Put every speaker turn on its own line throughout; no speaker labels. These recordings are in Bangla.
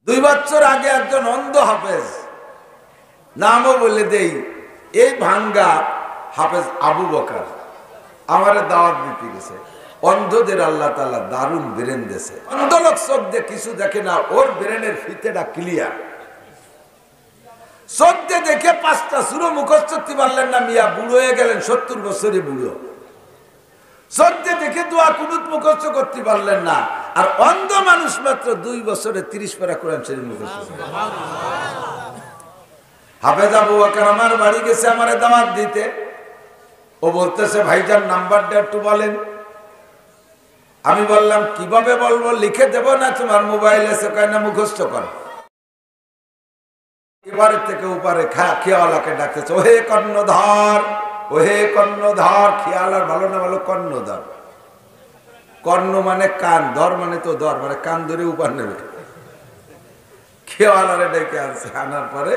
2 বছর আগে একজন অন্ধ হাফেজ, নামও বলে দেই, এই ভাঙ্গা হাফেজ আবু বকর আমারে দাওয়াত দিতে গেছে। অন্ধদের আল্লাহ তাআলা দারুণ ব্রেন দিয়েছে। অন্ধ লোক চোখ দিয়ে কিছু দেখে না, ওর ব্রেনের ফিতেটা ক্লিয়ার। চোখ দিয়ে দেখে 5টা সূরা মুখস্থ করতে পারলেন না, মিয়া বুড়ো হয়ে গেলেন, 70 বছরে বুড়ো। চোখ দিয়ে দেখে দোয়া কুনুত মুখস্থ করতে পারলেন না, আর অন্ধ মানুষ মাত্র 2 বছরে 30 পারা কোরআন শরীফ মুখস্থ করে। হাফেজ আবু বকর আমার বাড়ি গেছে আমারে দাওয়াত দিতে। ও বলতেছে, ভাইজান নাম্বারটা একটু বলেন। আমি বললাম, কিভাবে বলবো, লিখে দেব না তোমার মোবাইল আছে? কয় না, মুখস্থ করো। এবারে থেকে উপরে খেয়ালাকে ডাকতেছে, ওহে কর্ণধর, ওহে কর্ণধর। খেয়াল আর ভালো না ভালো, কর্ণধর। কর্ণ মানে কান, ধর মানে তো ধর, মানে কান ধরে উপর নেবে। খেয়ালারে ডেকে আনছে, আনার পরে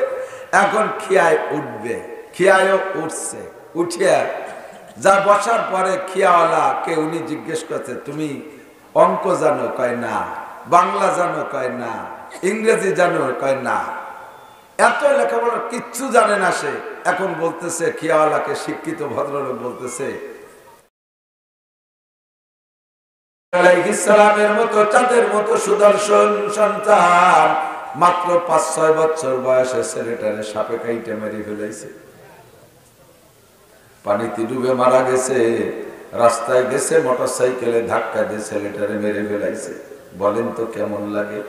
এখন খিয়ায় উঠবে। খিয়ায়ও উঠছে, উঠিয়া যা বসার পরে খিয়াওয়ালা কে উনি জিজ্ঞেস করছে, তুমি অঙ্ক জানো? কয় না। বাংলা জানো? কয় না। ইংরেজি জানো? কয় না। এত লেখাপড়া কিচ্ছু জানে না সে। এখন বলতেছে, খিয়াওয়ালাকে শিক্ষিত ভদ্রলোক বলতেছে, আলাইহিস সালামের মতো চাঁদের মতো সুদর্শন সন্তান মাত্র 5-6 বছর বয়সে ছেলেটারে সাপে কাইটে মেরে ফেলাইছে। পানিতে ডুবে মারা গেছে। রাস্তায় গেছে, মোটরসাইকেলে ধাক্কা দিয়ে ছেলেটারে মেরে ফেলাইছে। বলেন তো কেমন লাগে?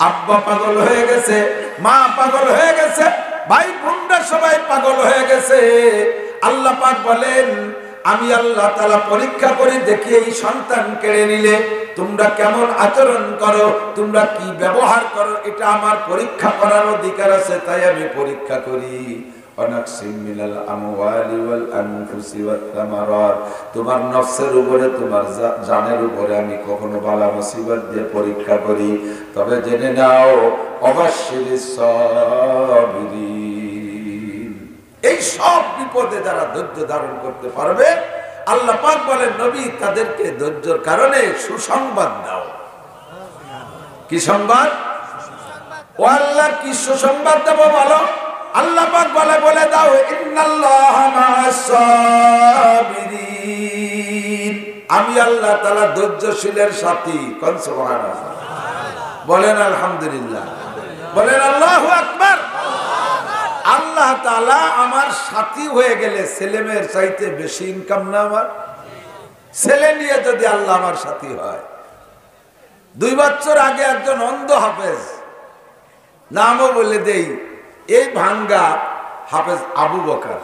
আব্বা পাগল হয়ে গেছে, মা পাগল হয়ে গেছে, ভাই বোনরা সবাই পাগল হয়ে গেছে। আল্লাহ পাক বলেন, আমি আল্লাহ তাআলা পরীক্ষা করে দেখি এই সন্তান কেড়ে নিলে তোমরা কেমন আচরণ করো, তোমরা কি ব্যবহার করো, এটা আমার পরীক্ষা করার অধিকার আছে, তাই আমি পরীক্ষা করি। তোমার নফসের উপরে, তোমার জানের উপরে আমি কখনো বালা মুসিবত দিয়ে পরীক্ষা করি। তবে জেনে নাও, অবশ্যই সাবিরিন, এই সব বিপদে যারা ধৈর্য ধারণ করতে পারবে, আল্লাহ পাক বলেন, নবী তাদেরকে ধৈর্যের কারণে সুসংবাদ দাও। কি সংবাদ? ও আল্লাহ, কি সুসংবাদ দেব বলো? আল্লাহ পাক বলে দাও, ইন্নাল্লাহা মা'আস সাবিরিন, আমি আল্লাহ তাআলা ধৈর্যশীলের সাথী। কোন সুবহানাল্লাহ, বলেন আলহামদুলিল্লাহ, বলেন আল্লাহু আকবার। আল্লাহ তাআলা আমার সাথী হয়ে গেলে ছেলেমেয়ের চাইতে বেশি ইনকাম না আমার? ছেলে নিয়ে যদি আল্লাহ আমার সাথী হয়। 2 বছর আগে একজন অন্ধ হাফেজ, নামও বলে দেই, এই ভাঙ্গা হাফেজ আবু বকর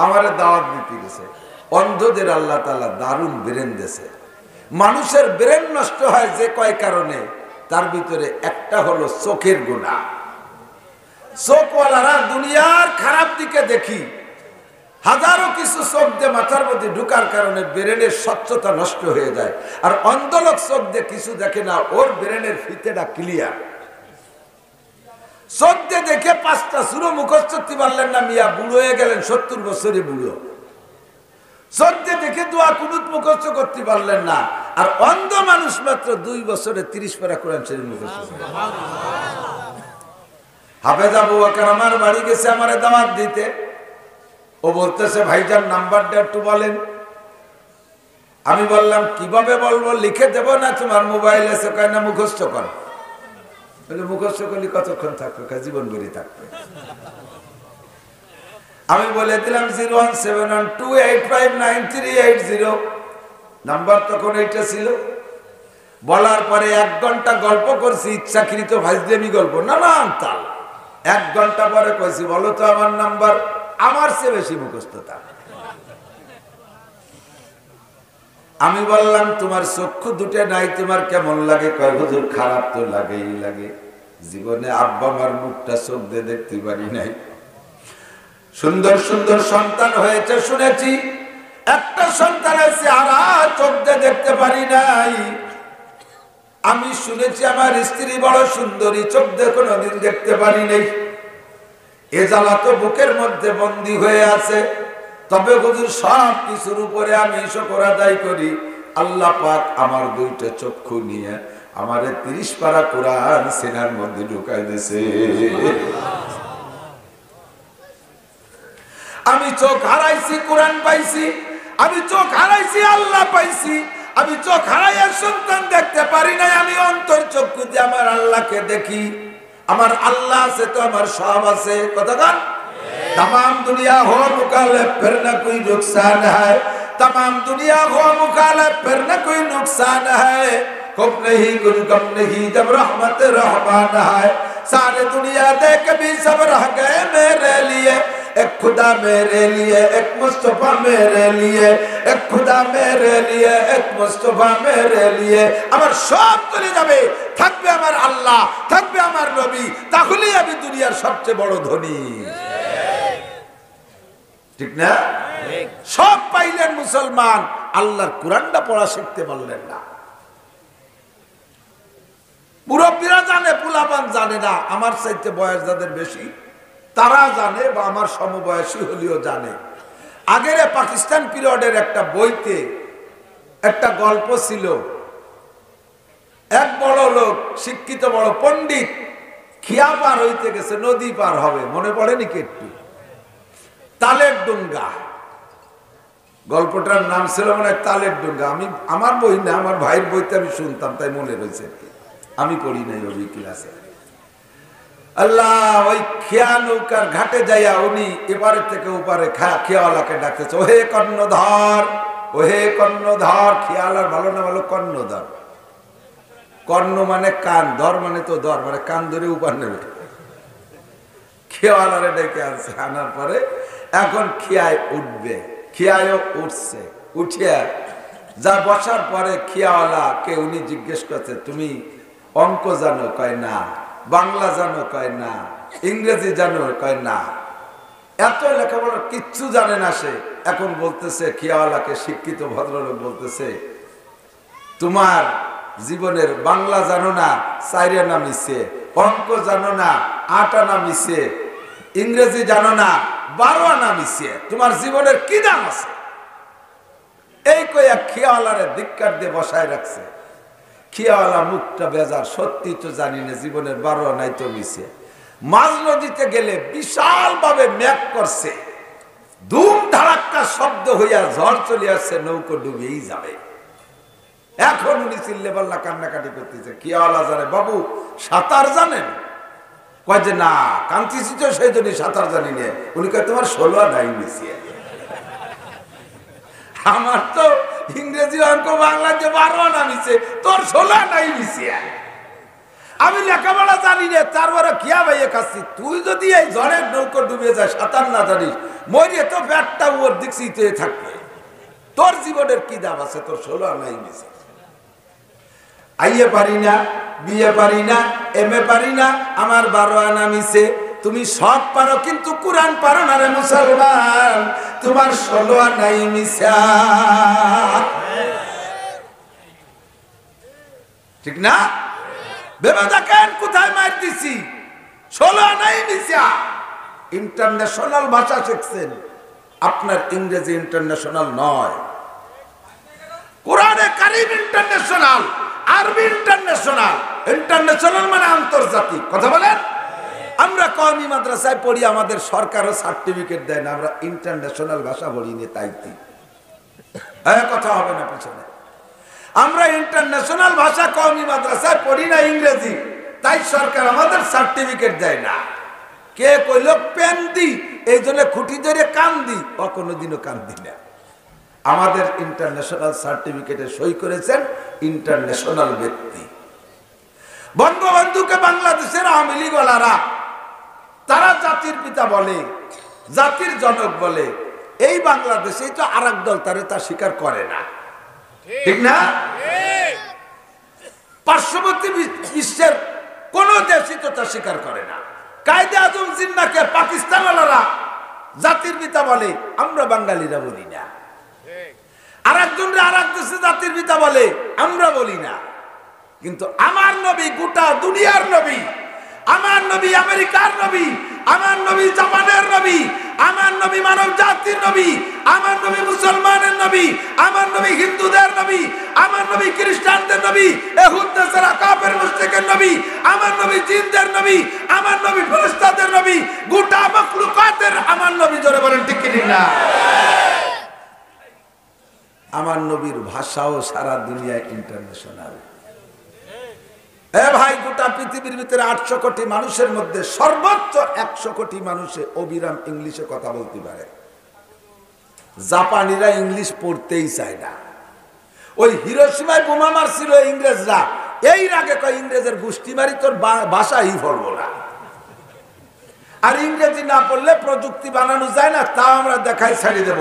আমারে দাওয়াত দিতে গেছে। অন্ধদের আল্লাহ তাআলা দারুণ ব্রেন দিয়েছে। মানুষের ব্রেন নষ্ট হয় যে কয় কারণে, তার ভিতরে একটা হলো চোখের গুনাহ। চোখওয়ালারা দুনিয়ার খারাপ দিকে দেখি, হাজারো কিছু চোখ দিয়ে মাথার মধ্যে ঢুকার কারণে ব্রেনের স্বচ্ছতা নষ্ট হয়ে যায়। আর অন্ধ লোক চোখ দিয়ে কিছু দেখে না, ওর ব্রেনের ফিতেটা ক্লিয়ার। চোখ দিয়ে দেখে 5টা সূরা মুখস্থ করতে পারলেন না, মিয়া বুড়ো হয়ে গেলেন, 70 বছরে বুড়ো। চোখ দিয়ে দেখে দোয়া কুনুত মুখস্থ করতে পারলেন না, আর অন্ধ মানুষ মাত্র 2 বছরে 30 পারা কোরআন শরীফ মুখস্থ করে। হাফেজ আবু বকর আমার বাড়ি গেছে আমারে দাওয়াত দিতে। ও বলতেছে, ভাইজান নাম্বারটা একটু বলেন। আমি বললাম, কিভাবে বলবো, লিখে দেব না তোমার মোবাইল আছে? কয় না, মুখস্থ করো। বলে, মুখস্থ করলে কতক্ষণ থাকবে? জীবন ভরি থাকবে। আমি বলে দিলাম 01712859380 নাম্বার, তখন এইটা ছিল। বলার পরে 1 ঘন্টা গল্প করছি, ইচ্ছাকৃত ফাজলামি গল্প, নানান তাল। 1 ঘন্টা পরে কইছি, বলো তো আমার নাম্বার। আমার চেয়ে বেশি মুখস্থ তার। আমি বললাম, তোমার চক্ষু দুটো নাই, তোমার কেমন লাগে? কয়, হুজুর খারাপ তো লাগেই লাগে, জীবনে আব্বা মার মুখটা চোখ দিয়ে দেখতে পারি নাই। সুন্দর সুন্দর সন্তান হয়েছে শুনেছি, একটা সন্তানের চেহারা চোখ দিয়ে দেখতে পারি নাই। আমি শুনেছি আমার স্ত্রী বড় সুন্দরী, চোখ দিয়ে কোনোদিন দেখতে পারি নাই। এ জ্বালা তো বুকের মধ্যে বন্দী হয়ে আছে। তবে হুজুর সব কিছুর উপরে আমি শুকর আদায় করি, আল্লাহ পাক আমার 2টা চক্ষু নিয়ে আমারে 30 পারা কোরআন সিনার মধ্যে ঢুকাই দিয়েছে। আমি চোখ হারাইছি, কোরআন পাইছি। আমি চোখ হারাইছি, আল্লাহ পাইছি। আমি চোখ হারাইয়া সন্তান দেখতে পারি নাই, আমি অন্তর চক্ষু দিয়ে আমার আল্লাহকে দেখি। আমার আল্লাহ আছে তো আমার সব আছে। কতক্ষণ तमाम दुनिया हो मुखालिफ फिर न कोई नुकसान है, तमाम दुनिया हो मुखालिफ फिर न कोई नुकसान है। खूब नहीं कुछ कम नहीं जब रहमत रहमान है। सारे दुनिया देख भी सब रह गए मेरे लिए। एक खुदा मेरे लिए, एक मुस्तफा मेरे लिए, एक खुदा मेरे लिए, एक मुस्तफा मेरे लिए। আমার সব চলে যাবে, থাকবে আমার আল্লাহ, থাকবে আমার নবী, তাহলেই আমি দুনিয়ার সবচেয়ে বড় ধনী। ঠিক না? সব পাইলেন মুসলমান, আল্লাহর কোরআনটা পড়া শিখতে পারলেন না। মুরব্বীরা জানে, পোলাপান জানে না। আমার চাইতে বয়স যাদের বেশি তারা জানে, বা আমার সমবয়সী হলেও জানে। আগের পাকিস্তান পিরিয়ডের একটা বইতে একটা গল্প ছিল। এক বড় লোক, শিক্ষিত বড় পণ্ডিত, খিয়া পার হইতে গেছে, নদী পার হবে, মনে পড়েনি কি একটু? তালের ডুঙ্গা, গল্পটার নাম ছিল মানে তালের ডুঙ্গা। আমি আমার বই না, আমার ভাইয়ের বইতে আমি শুনতাম, তাই মনে রয়েছে। আমি পড়ি নাই ওই ক্লাসে। আল্লাহ ওই খেয়া নৌকার ঘাটে যাইয়া উনি এবারে থেকে ওপারে খেয়াওয়ালাকে ডাকতেছে, ওহে কর্ণধর, ওহে কর্ণধর। খেয়ালার ভালো না ভালো কর্ণধর। কর্ণ মানে কান, ধর মানে তো ধর, মানে কান ধরে উপার নেবে। খেয়ালারে ডেকে আনছে, আনার পরে এখন খিয়ায় উঠবে। খিয়ায়ও উঠছে, উঠিয়া যা বসার পরে খিয়াওয়ালা কে উনি জিজ্ঞেস করছে, তুমি অঙ্ক জানো? কয় না। বাংলা জানো? কয় না। ইংরেজি জানো? কয় না। এত লেখাপড়া কিচ্ছু জানে না সে। এখন বলতেছে খিয়াওয়ালাকে, শিক্ষিত ভদ্রলোক বলতেছে, তোমার জীবনের বাংলা জানো না, 4 আনা মিশে, অঙ্ক জানো না, 8 আনা মিশে, ইংরেজি জানো না, 12 আনা মিশে, তোমার জীবনের কি দাম আছে? এই কইয়া খিয়াওয়ালারে ধিক্কার দিয়ে বসায় রাখছে। খিয়াওয়ালা মুখটা বেজার, সত্যি তো জানি না, জীবনের 12 আনাই তো মিশে। মাঝ নদীতে গেলে বিশাল ভাবে মেঘ করছে, ধুম ধারাক্কা শব্দ হইয়া ঝড় চলে আসছে, নৌকো ডুবেই যাবে। এখন উনি চিল্লে পাল্লা কান্নাকাটি করতেছে। খিয়াওয়ালা জানে, বাবু সাঁতার জানেন? কয় যে না, কান্তিছি তো সেই জন্য সাঁতার জানি না। উনি কয় তোমার 16 আনাই মিশিয়ে। আমার তো ইংরেজি অঙ্ক বাংলাতে 12 আনা মিশে, তোর 16 আনাই মিশিয়ে। আমি লেখাপড়া জানি না, তারপরে খিয়া ভাইয়ে খাচ্ছি। তুই যদি এই ঝড়ের নৌকো ডুবে যায়, সাঁতার না জানিস, মরিয়ে তো পেটটা ওর দিকছি থাকবে। তোর জীবনের কি দাম আছে? তোর 16 আনাই মিশে। আইয়ে পারি না, বিয়ে পারি না, এমএ পারি না, আমার 12 আনা মিশে। তুমি সব পারো কিন্তু কোরআন পারো না রে মুসলমান, তোমার 16 আনাই মিশা। ঠিক না? ভেবে দেখেন কোথায় মার দিছি। 16 আনাই মিশা। ইন্টারন্যাশনাল ভাষা শিখছেন, আপনার ইংরেজি ইন্টারন্যাশনাল নয়। কোরআনে কারিম ইন্টারন্যাশনাল, আরবি ইন্টারন্যাশনাল। ইন্টারন্যাশনাল মানে আন্তর্জাতিক। কথা বলেন? আমরা কওমি মাদ্রাসায় পড়ি, আমাদের সরকারও সার্টিফিকেট দেয় না, আমরা ইন্টারন্যাশনাল ভাষা পড়ি নি, তাই কথা হবে না পিছনে। আমরা ইন্টারন্যাশনাল ভাষা কওমি মাদ্রাসায় পড়ি না, ইংরেজি, তাই সরকার আমাদের সার্টিফিকেট দেয় না। কে কইল পেন দি, এই জন্য খুঁটি ধরে কান দি, ও কোনোদিনও কান দি না। আমাদের ইন্টারন্যাশনাল সার্টিফিকেটে সই করেছেন ইন্টারন্যাশনাল ব্যক্তি। বঙ্গবন্ধুকে বাংলাদেশের আওয়ামী লীগ ওয়ালারা, তারা জাতির পিতা বলে, জাতির জনক বলে। এই বাংলাদেশেই তো আরেক দল তারে তা স্বীকার করে না। ঠিক না? পার্শ্ববর্তী বিশ্বের কোন দেশই তো তা স্বীকার করে না। কায়েদে আজম জিন্নাহকে পাকিস্তান ওয়ালারা জাতির পিতা বলে, আমরা বাঙালিরা বলি না। আরেকজনরা আরেক দেশে জাতির পিতা বলে, আমরা বলি না। কিন্তু আমার নবী গোটা দুনিয়ার নবী, আমার নবী আমেরিকার নবী, আমার নবী জাপানের নবী, আমার নবী মানব জাতির নবী, আমার নবী মুসলমানের নবী, আমার নবী হিন্দুদের নবী, আমার নবী খ্রিস্টানদের নবী, ইহুদ নাসারা কাফের মুশরিকের নবী, আমার নবী জিনদের নবী, আমার নবী ফেরেশতাদের নবী, গোটা মাখলুকাতের আমার নবী। জোরে বলেন ঠিক কি না? আমার নবীর ভাষাও সারা দুনিয়ায় ইন্টারন্যাশনাল। এ ভাই, গোটা পৃথিবীর ভিতরে 800 কোটি মানুষের মধ্যে সর্বোচ্চ 100 কোটি মানুষে অবিরাম ইংলিশে কথা বলতে পারে। জাপানিরা ইংলিশ পড়তেই চায় না। ওই হিরোশিমায় বোমা মারছিল ইংরেজরা, এই আগে কয় ইংরেজের গোষ্ঠী মারি, তোর ভাষাই পড়বো না। আর ইংরেজি না পড়লে প্রযুক্তি বানানো যায় না, তাও আমরা দেখাই ছাড়িয়ে দেব।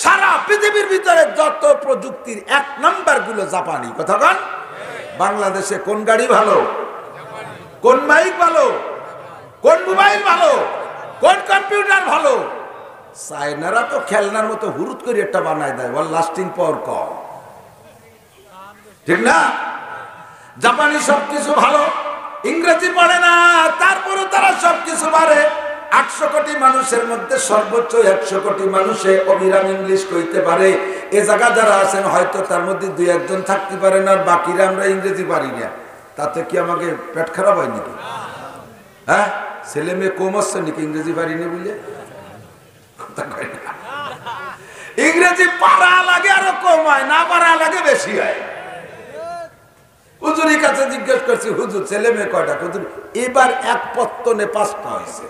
সারা পৃথিবীর ভিতরে যত প্রযুক্তির 1 নাম্বার গুলো জাপানি। কথা বল, বাংলাদেশে কোন গাড়ি ভালো, কোন মাইক ভালো, কোন মোবাইল ভালো, কোন কম্পিউটার ভালো? চায়নারা তো খেলনার মতো হুরুত করে একটা বানায় দেয়, ওর লাস্টিং পাওয়ার কম, ঠিক না? জাপানি সবকিছু ভালো, ইংরেজি পড়ে না, তারপরে তারা সবকিছু পারে। 800 কোটি মানুষের মধ্যে সর্বোচ্চ 100 কোটি মানুষে অবিরাম ইংলিশ কইতে পারে। এ জায়গা যারা আছেন হয়তো তার মধ্যে 2-1 জন থাকতে পারেন, আর বাকিরা আমরা ইংরেজি পারি না। তাতে কি আমাকে পেট খারাপ হয় নাকি? হ্যাঁ, ছেলে মেয়ে কম আসছে নাকি ইংরেজি পারি না বুঝলে? কথা কয় না। ইংরেজি পারা লাগে আরো কম হয়, না পারা লাগে বেশি হয়। হুজুরের কাছে জিজ্ঞেস করছি, হুজুর ছেলে মেয়ে কয়টা? হুজুর এবার 1 পত্তনে 5টা হয়েছে।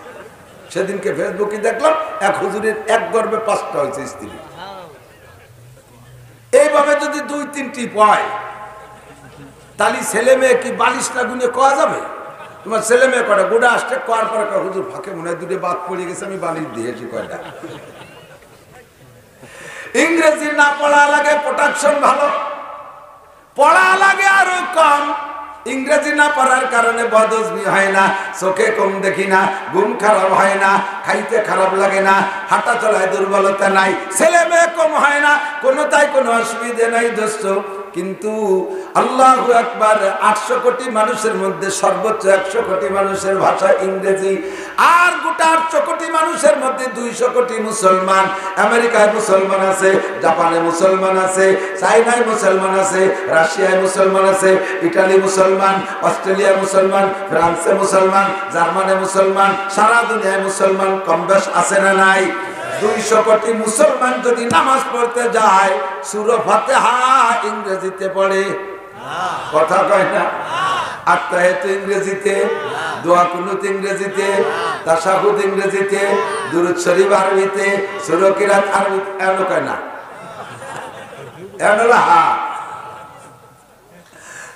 সেদিনকে ফেসবুকে দেখলাম এক হুজুরের 1 গর্ভে 5টা হয়েছে স্ত্রী। এইভাবে যদি 2-3টি পায়, তাহলে ছেলে মেয়ে কি 42টা গুণে কোয়া যাবে? তোমার ছেলে মেয়ে কয়টা? গোড়া আসতে কোয়ার পরে হুজুর ফাঁকে মনে হয় 2টে বাদ পড়ে গেছে, আমি বালিশ দিয়েছি কয়টা। ইংরেজি না পড়া লাগে, প্রোটেকশন ভালো, পড়া লাগে আরো কম। ইংরেজি না পড়ার কারণে বদহজমি হয় না, চোখে কম দেখি না, ঘুম খারাপ হয় না, খাইতে খারাপ লাগে না, হাঁটা চলায় দুর্বলতা নাই, ছেলে মেয়ে কম হয় না, তাই কোনো অসুবিধা নাই দোস্ত। কিন্তু আল্লাহু আকবার, 800 কোটি মানুষের মধ্যে সর্বোচ্চ 100 কোটি মানুষের ভাষা ইংরেজি। আর গোটা 800 কোটি মানুষের মধ্যে 200 কোটি মুসলমান। আমেরিকায় মুসলমান আছে, জাপানে মুসলমান আছে, চায়নায় মুসলমান আছে, রাশিয়ায় মুসলমান আছে, ইটালি মুসলমান, অস্ট্রেলিয়া মুসলমান, ফ্রান্সে মুসলমান, জার্মানে মুসলমান, সারা দুনিয়ায় মুসলমান কম বেশ আছে না নাই? 200 কোটি মুসলমান যদি নামাজ পড়তে যায়, সূরা ফাতিহা ইংরেজিতে পড়ে, কথা কয় না? আত্তাহিয়াতু ইংরেজিতে, দোয়া কুনুত ইংরেজিতে, তাশাহুদ ইংরেজিতে, দুরূদ শরীফ আরবিতে, সূরা কিরাত আরবিতে, এমন কয় না? এমন হা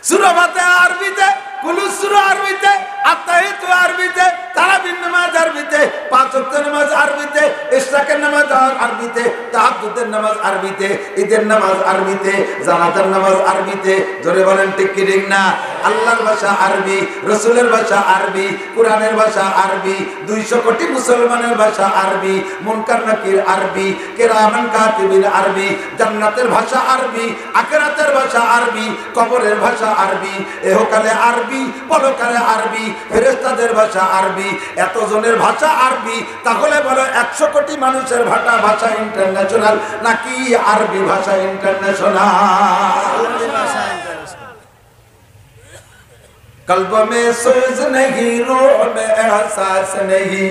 সূরা ফাতিহা আরবিতে, কুনুত সূরা আরবিতে, আত্তাহিয়াতু আরবিতে, তারাবির নামাজ আরবিতে, 5 ওয়াক্তের নামাজ আরবিতে, ইশরাকের নামাজ আরবিতে, তাহাজ্জুদের নামাজ আরবিতে, ঈদের নামাজ আরবিতে, জানাজার নামাজ আরবিতে। জোরে বলেন ঠিক কি ঠিক না? আল্লাহর ভাষা আরবি, রাসূলের ভাষা আরবি, কোরআনের ভাষা আরবি, 200 কোটি মুসলমানের ভাষা আরবি, মুনকার নাকির আরবি, কিরামান কাতিবিন আরবি, জান্নাতের ভাষা আরবি, আখিরাতের ভাষা আরবি, কবরের ভাষা আরবি, ইহকালে আরবি, পরকালে আরবি, ফেরেশতাদের ভাষা আরবি, এতজনের ভাষা আরবি। তাহলে বলো 100 কোটি মানুষের ভাষা ইন্টারন্যাশনাল নাকি আরবি ভাষা ইন্টারন্যাশনাল? कल्ब में सोज नहीं, रूह में एहसास नहीं,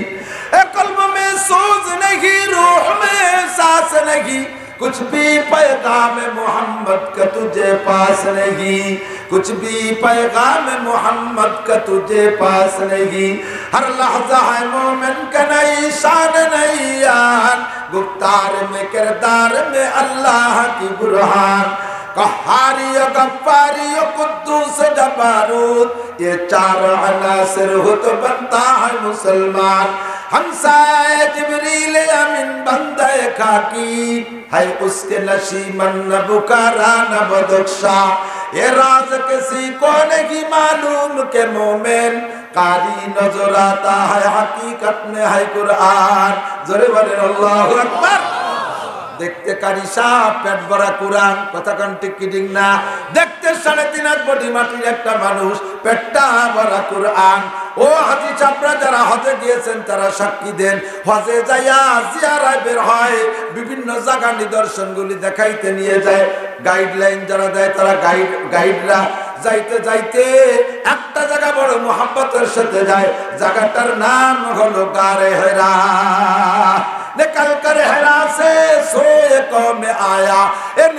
कल्ब में सोज नहीं, रूह में एहसास नहीं, कुछ भी पैगाम मोहम्मद का तुझे पास नहीं, कुछ भी पैगाम मोहम्मद का तुझे पास नहीं। हर लहजा है मोमिन का नई शान नई यान, गुफ्तार में किरदार में अल्लाह की बुरहान, कहारी गफ्फारी कुद्दूस जबारूत, ये 4 अनासिर हो तो बनता है मुसलमान। हमसाए जिब्रील अमीन बंदे खाकी है, उसके नशीमन न बुकारा न बदख्शा, ये राज किसी को नहीं मालूम के मोमिन कारी नजर आता है, हकीकत में है कुरान। जोरे बोले अल्लाहु अकबर। দেখতে কারি সাপ, পেট ভরা কোরআন, কথা কান ঠিক কি ঠিক না? দেখতে 3.5 হাত বডি মাটির একটা মানুষ, পেটটা ভরা কোরআন। ও হাজি চাপড়া যারা হজে গিয়েছেন তারা সাক্ষী দেন, হজে যাইয়া জিয়ারায় বের হয়, বিভিন্ন জায়গা নিদর্শনগুলি দেখাইতে নিয়ে যায়। গাইডলাইন যারা দেয় তারা গাইডরা যাইতে যাইতে একটা জায়গা বড় মোহাব্বতের সাথে যায়, জায়গাটার নাম হলো গারে হেরা। निकल कर हेरा से सोए कौम में आया,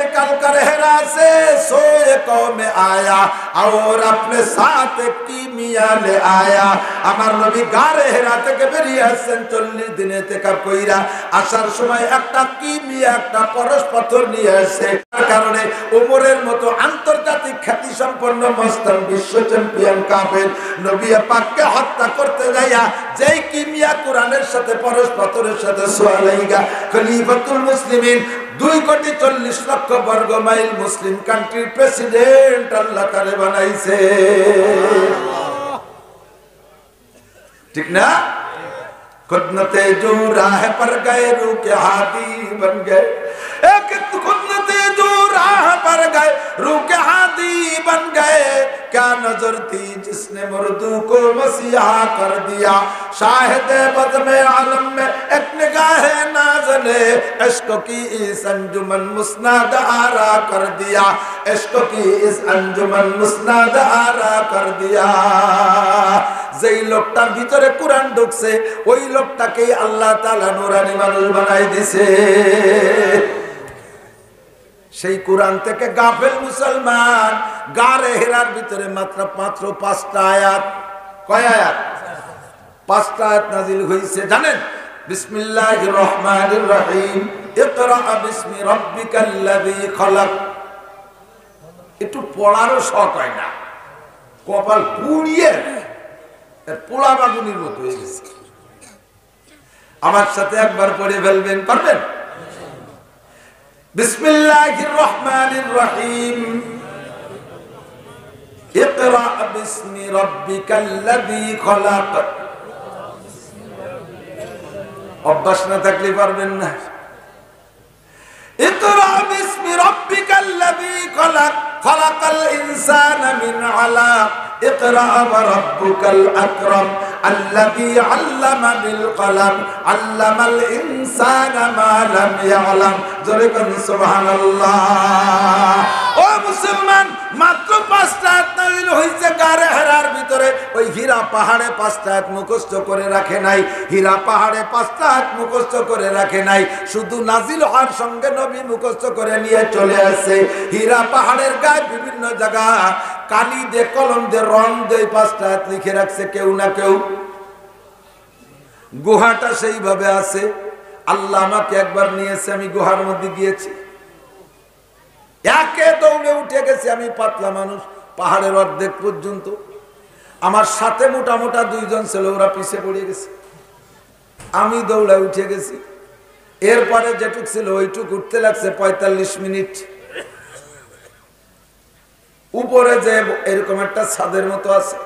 निकल कर हेरा से सोए कौम में आया, और अपने साथ कीमिया ले आया। আমার নবী গারে হেরা থেকে বেরিয়ে আসছেন 40 দিনে থেকে কইরা, আসার সময় একটা কিমিয়া, একটা পরশ পাথর নিয়ে আসছে। তার কারণে ওমরের মতো আন্তর্জাতিক খ্যাতি সম্পন্ন মস্তান বিশ্ব চ্যাম্পিয়ন কাফের নবী পাককে হত্যা করতে যাইয়া যেই কিমিয়া কোরআনের সাথে পরশ পাথরের সাথে সোয়ালাইগা, খলিফাতুল মুসলিমিন 2,40,00,000 বর্গ মাইল মুসলিম কান্ট্রির প্রেসিডেন্ট আল্লাহ তারে বানাইছে। ठीक ना? खुद न तेजू राह पर गए रू के हाथी बन गए, एक खुद न तेजू राह पर गए रू के हाथी बन गए, क्या नजर थी जिसने मुर्दू को मसीहा कर दिया, शाहिद बद में आलम में एक निगाह नाज़ले, इश्क की इस अंजुमन मुस्नाद आरा कर दिया, इश्क की इस अंजुमन मुस्नाद आरा कर दिया। যেই লোকটার ভিতরে কোরআন ঢুকছে ওই লোকটাকেই আল্লাহ তাআলা নূরানি মানুষ বানাই দিয়েছে। সেই কোরআন থেকে গাফেল মুসলমান গারে হেরার ভিতরে মাত্র 5টা আয়াত, কয় আয়াত? 5টা আয়াত নাজিল হইছে জানেন? বিসমিল্লাহির রহমানির রহিম, ইকরা বিসমি রাব্বিকাল্লাযী খলাক। একটু পড়ারও শখ হয় না, কপাল পুড়িয়ে পোড়া বাগুনির মতো হয়ে গেছে। আমার সাথে একবার পড়ে ফেলবেন, পারবেন? বিসমিল্লাহির রহমানির রহিম, ইকরা বিসমি রাব্বিকাল্লাযী খলাক। অভ্যাস না থাকলে পারবেন না। ইকরা বিসমি রাব্বিকাল্লাযী খলাক, খলাকাল ইনসানা মিন আলাক, اقرأ وربك الأكرم الذي علم بالقلم علم الإنسان ما لم يعلم। سبحان الله। ও মুসলমান, মাত্র 5টা আয়াত নাযিল হইছে গারে হেরার ভিতরে। ওই হীরা পাহাড়ে 5টা আয়াত মুখস্থ করে রাখে নাই, হীরা পাহাড়ে 5টা আয়াত মুখস্থ করে রাখে নাই, শুধু নাযিল হওয়ার সঙ্গে নবী মুখস্থ করে নিয়ে চলে আসে। হীরা পাহাড়ের গায়ে বিভিন্ন জায়গা কালি দিয়ে কলম দিয়ে রং দিয়ে 5টা আয়াত লিখে রাখছে কেউ না কেউ। গুহাটা সেইভাবে আছে। আল্লাহ আমাকে একবার নিয়েছে, আমি গুহার মধ্যে গিয়েছি, একে দৌড়ে উঠে গেছি। আমি পাতলা মানুষ, পাহাড়ের অর্ধেক পর্যন্ত। আমার সাথে মোটা মোটা 2 জন ছিল, ওরা পিছে পড়ে গেছে, আমি দৌড়ে উঠে গেছি। এরপরে যেটুক ছিল ওইটুক উঠতে লাগছে 45 মিনিট। উপরে যে এরকম একটা ছাদের মতো আছে,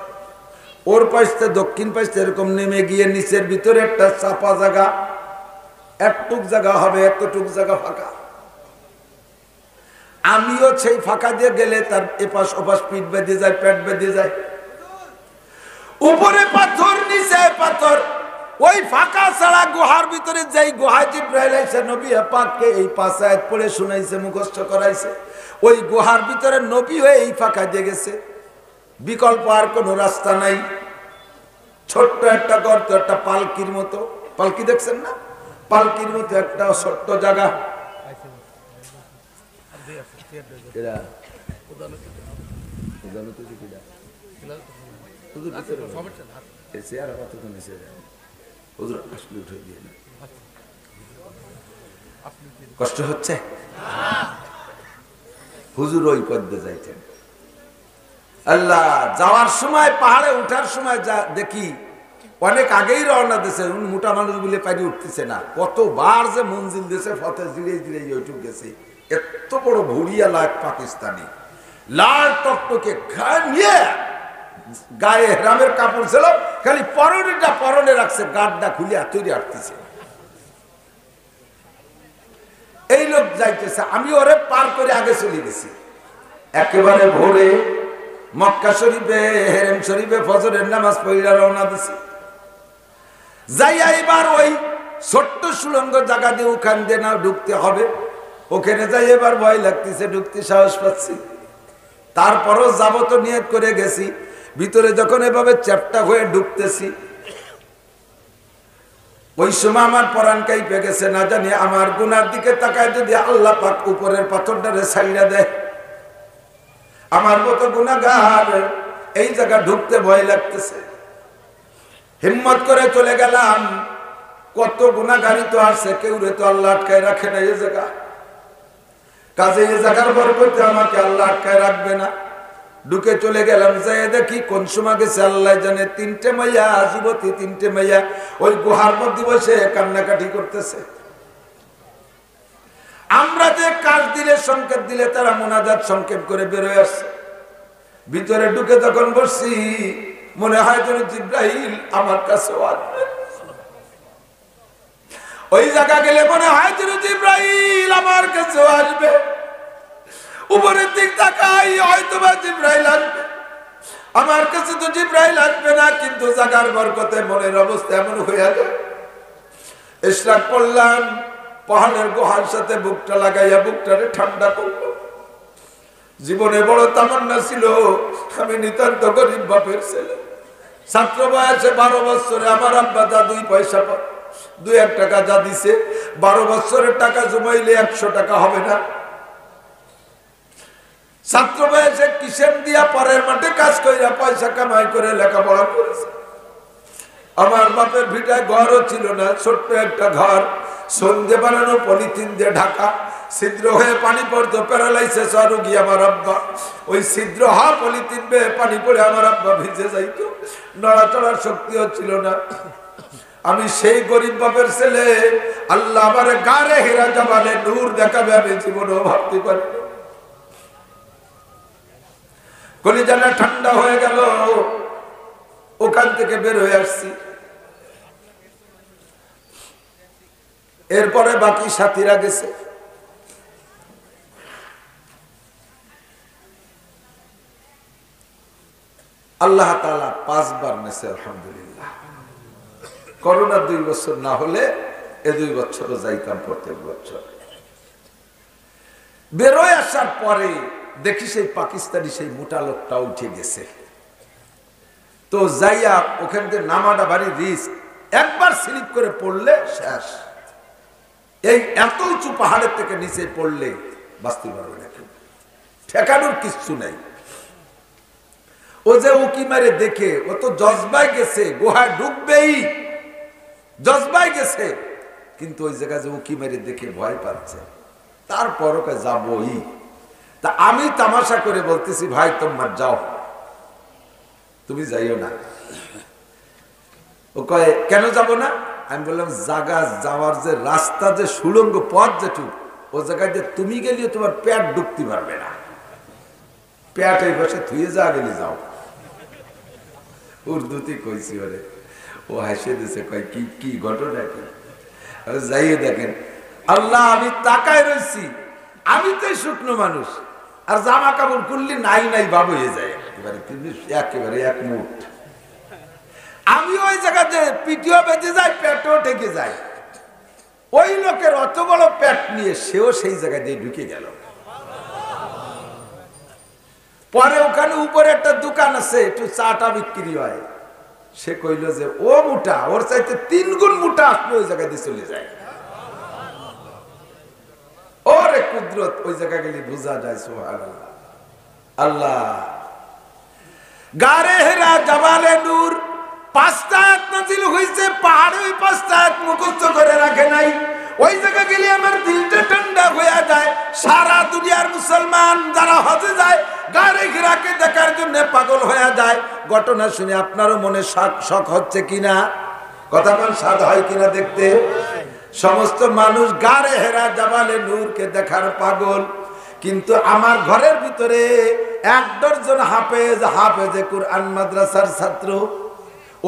ওর পাশে দক্ষিণ পাশে এরকম নেমে গিয়ে নিচের ভিতরে একটা চাপা জায়গা, একটুক জায়গা হবে, এতটুক জায়গা ফাঁকা। আমিও সেই ফাঁকা দিয়ে গেলে তার এপাশ ওপাশ পিঠ বেঁধে যায়, পেট বেঁধে যায়। উপরে পাথর, নিচে পাথর। ওই ফাঁকা ছাড়া গুহার ভিতরে যেই গুহায় জিবরাইল এসে নবী পাককে এই 5 আয়াত পড়ে শুনাইছে, মুখস্থ করাইছে, ওই গুহার ভিতরে নবী হয়ে এই ফাঁকা দিয়ে গেছে। বিকল্প আর কোনো রাস্তা নাই। ছোট্ট একটা গর্ত, একটা পালকির মতো, পালকি দেখছেন না? পালকির মতো একটা ছোট্ট জায়গা। কষ্ট হচ্ছে? হুজুর ওই পদ্মে যাইতেন। আল্লাহ যাওয়ার সময়, পাহাড়ে উঠার সময় যা দেখি অনেক আগেই রওনা দিয়েছে, মোটা মানুষ বলে পারি উঠতেছে না। কতবার যে মঞ্জিল দিয়েছে, ফতে জিরে জিরে ওইটুক গেছে। এত বড় ভুড়িয়া লাগ পাকিস্তানি, লাল টকটকে নিয়ে গায়ে হেরামের কাপড় ছিল, খালি পরনেটা পরনে রাখছে, গাড্ডা খুলে তৈরি আটতেছে। এই লোক যাইতেছে, আমি ওরে পার করে আগে চলে গেছি। একেবারে ভোরে মক্কা শরীফে হেরেম শরীফে ফজরের নামাজ পড়িয়া রওনা দিছি। যাইয়া এবার ওই ছোট্ট সুড়ঙ্গ জায়গা দিয়ে ওখান দিয়ে না ঢুকতে হবে, ওখানে যাই এবার ভয় লাগতেছে, ঢুকতে সাহস পাচ্ছি। তারপরও যাবো তো নিয়ত করে গেছি। ভিতরে যখন এভাবে চ্যাপটা হয়ে ঢুকতেছি, ওই সময় আমার পরাণ কাইপে গেছে। না জানি আমার গুনার দিকে তাকায় যদি আল্লাহ পাক উপরের পাথরটারে ছাইড়া দেয়, আমার মতো গুনাহগার এই জায়গা ঢুকতে ভয় লাগতেছে। হিম্মত করে চলে গেলাম। কত গুনাহগারই তো আসছে, কেউ রে তো আল্লাহ আটকায় রাখে না এই জায়গা। কাজে এই জায়গার বরকতে আমাকে আল্লাহ আটকায় রাখবে না। ঢুকে চলে গেলাম। যাই দেখি কোন সময় গেছে আল্লাহ জানে, 3টে মাইয়া, যুবতী 3টে মাইয়া ওই গুহার মধ্যে বসে কান্নাকাটি করতেছে। আমরা যে কাজ দিলে সংকেত দিলে তারা মোনাজাত সংকেত করে বেরোয় আসছে। ভিতরে ঢুকে যখন বসছি, মনে হয় যেন জিব্রাইল আমার কাছে আসবে। ওই জায়গা গেলে মনে হয় যেন জিব্রাইল আমার কাছে আসবে। উপরের দিক তাকাই, হয়তো বা জিব্রাইল আসবে। আমার কাছে তো জিব্রাইল আসবে না, কিন্তু জায়গার বরকতে মনের অবস্থা এমন হয়ে যায়। ইশরাক করলাম, পাহাড়ের গুহার সাথে বুকটা লাগাইয়া বুকটারে ঠান্ডা করল। জীবনে বড় তামান্না ছিল, আমি নিতান্ত গরিব বাপের ছেলে। ছাত্র বয়সে 12 বছরে আমার আব্বা যা 2 পয়সা 2-1 টাকা যা দিছে, 12 বছরের টাকা জমাইলে 100 টাকা হবে না। ছাত্র বয়সে কিসেম দিয়া পরের মাঠে কাজ কইরা পয়সা কামাই করে লেখাপড়া করেছে। আমার বাপের ভিটায় ঘরও ছিল না, ছোট্ট একটা ঘর, সন্ধে বানানো পলিথিন দিয়ে ঢাকা, ছিদ্র হয়ে পানি পড়তো, প্যারালাইসিস রোগী আমার আব্বা। ওই ছিদ্র হওয়া পলিথিন বেয়ে পানি পড়ে আমার আব্বা ভিজে যাইতো, নড়াচড়ার শক্তিও ছিল না। আমি সেই গরিব বাপের ছেলে, আল্লাহ আমার গারে হীরা জবানে নূর দেখাবে আমি জীবনেও ভাবতে পারি। কলিজাটা ঠান্ডা হয়ে গেল। ওখান থেকে বের হয়ে আসছি। এরপরে বাকি সাথীরা গেছে। আল্লাহ তাআলা 5 বার নেছে, আলহামদুলিল্লাহ। করোনা 2 বছর না হলে এ 2 বছরও যাইতাম প্রত্যেক বছর। বেরোয় আসার পরে দেখি সেই পাকিস্তানি সেই মোটা লোকটা উঠে গেছে। তো যাইয়া ওখান থেকে নামাটা ভারী রিস্ক, একবার স্লিপ করে পড়লে শেষ। এই এত উঁচু পাহাড়ের থেকে নিচে পড়লে বাঁচতে পারবে না, ঠেকানোর কিচ্ছু নাই। ও যে উকি মারে দেখে, ও তো জজবায় গেছে, গুহায় ঢুকবেই, জজবায় গেছে, কিন্তু ওই জায়গায় যে উকি মারে দেখে ভয় পাচ্ছে। তারপরও যাবই। তা আমি তামাশা করে বলতেছি, ভাই তোমার যাও, তুমি যাইও না। ও কয় কেন যাব না? আমি বললাম জায়গা যাওয়ার যে রাস্তা, যে সুড়ঙ্গ পথ যেটুক, ও জায়গায় যে তুমি গেলেও তোমার পেট ঢুকতে পারবে না। পেট এই বসে থুয়ে যা গেলে যাও। উর্দুতে কইছি ওরে, ও হাসিয়ে দিছে, কয় কি কি ঘটনা কি? যাইয়ে দেখেন আল্লাহ, আমি তাকায় রয়েছি, আমি তো শুকনো মানুষ, আর জামা কাপড় করলে নাই নাই ভাব হয়ে যায় একেবারে, তুমি একেবারে এক মুঠ। আমি ওই জায়গাতে পিটিও বেঁধে যাই, পেটও ঠেকে যায়। ওই লোকের অত বড় পেট নিয়ে সেও সেই জায়গায় দিয়ে ঢুকে গেল। পরে ওখানে উপরে একটা দোকান আছে, একটু চাটা বিক্রি হয়। সে কইল যে ও মোটা, ওর চাইতে 3 গুণ মোটা আসলে ওই জায়গায় দিয়ে চলে যায়। ওরে কুদরত, ওই জায়গা গেলে বোঝা যায়। সুবহানাল্লাহ। আল্লাহ গারে হেরা জাবালে নূর 5টা আয়াত নাযিল হইছে, পাহাড়ে ওই 5টা আয়াত মুখস্থ করে রাখে নাই। ওই জায়গা গেলে আমার দিলটা ঠান্ডা হয়ে যায়। সারা দুনিয়ার মুসলমান যারা হজে যায়, গারে হিরাকে দেখার জন্য পাগল হয়ে যায়। ঘটনা শুনে আপনারও মনে শখ হচ্ছে কিনা? কথা বল, স্বাদ হয় কিনা দেখতে? সমস্ত মানুষ গারে হেরা জাবালে নূরকে দেখার পাগল। কিন্তু আমার ঘরের ভিতরে 1 ডজন হাফেজে কুরআন মাদ্রাসার ছাত্র,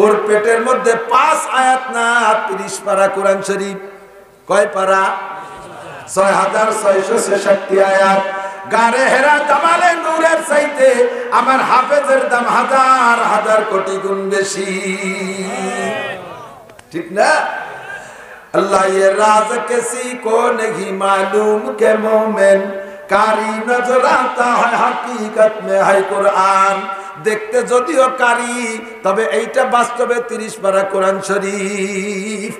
ওর পেটের মধ্যে 5 আয়াত না 30 পারা কোরআন শরীফ। কয় পারা? 6666 আয়াত। গারে হেরা জামালে নূরের চাইতে আমার হাফেজের দাম হাজার হাজার কোটি গুণ বেশি, ঠিক না? अल्लाह ये राज किसी को नहीं मालूम के मोमेन कारी नजर आता है हकीकत में है कुरान। দেখতে যদিও কারি, তবে এইটা বাস্তবে 30 পারা কোরআন শরীফ।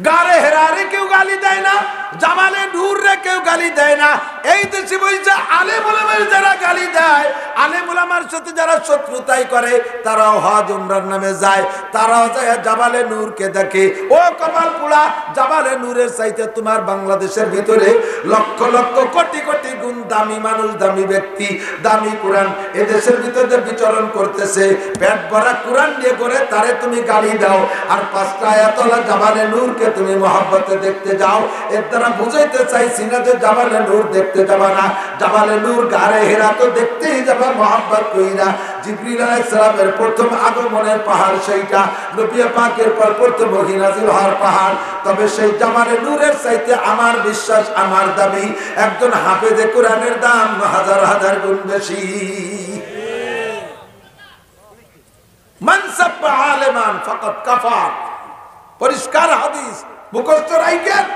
গারে হেরারে কেউ গালি দেয় না, জামালে নূর রে কেউ গালি দেয় না। এই দেশে বলছে আলেম ওলামার যারা গালি দেয়, আলেম ওলামার সাথে যারা শত্রুতাই করে, তারাও হজ উমরার নামে যায়, তারাও যায় জামালে নূরকে দেখে। ও কপাল পোড়া, জামালে নূরের চাইতে তোমার বাংলাদেশের ভিতরে লক্ষ লক্ষ কোটি কোটি গুণ দামি মানুষ, দামি ব্যক্তি, দামি কোরআন এদেশের ভিতরে বিচরণ করতেছে। পেট ভরা কোরআন দিয়ে করে তারে তুমি গালি দাও, আর 5টা আয়াতওয়ালা জামালে নূরকে তুমি মহব্বতে দেখতে যাও। এর দ্বারা বুঝাইতে চাইছি না যে জামালে নূর দেখতে যাবা না, জামালে নূর গারে হেরা তো দেখতেই যাবা মহব্বত কইরা। জিবরিল আলাইহিস সালামের প্রথম আগমনের পাহাড় সেইটা, নবী পাকের পর প্রথম ওহী নাযিল হওয়ার পাহাড়। তবে সেই জামালে নূরের চাইতে আমার বিশ্বাস, আমার দাবি, একজন হাফেজে কোরআনের দাম হাজার হাজার গুণ বেশি। মান সাব্বা আলিমান ফাকাদ কাফার, পরিষ্কার হাদিস, মুখস্থ রাখেন।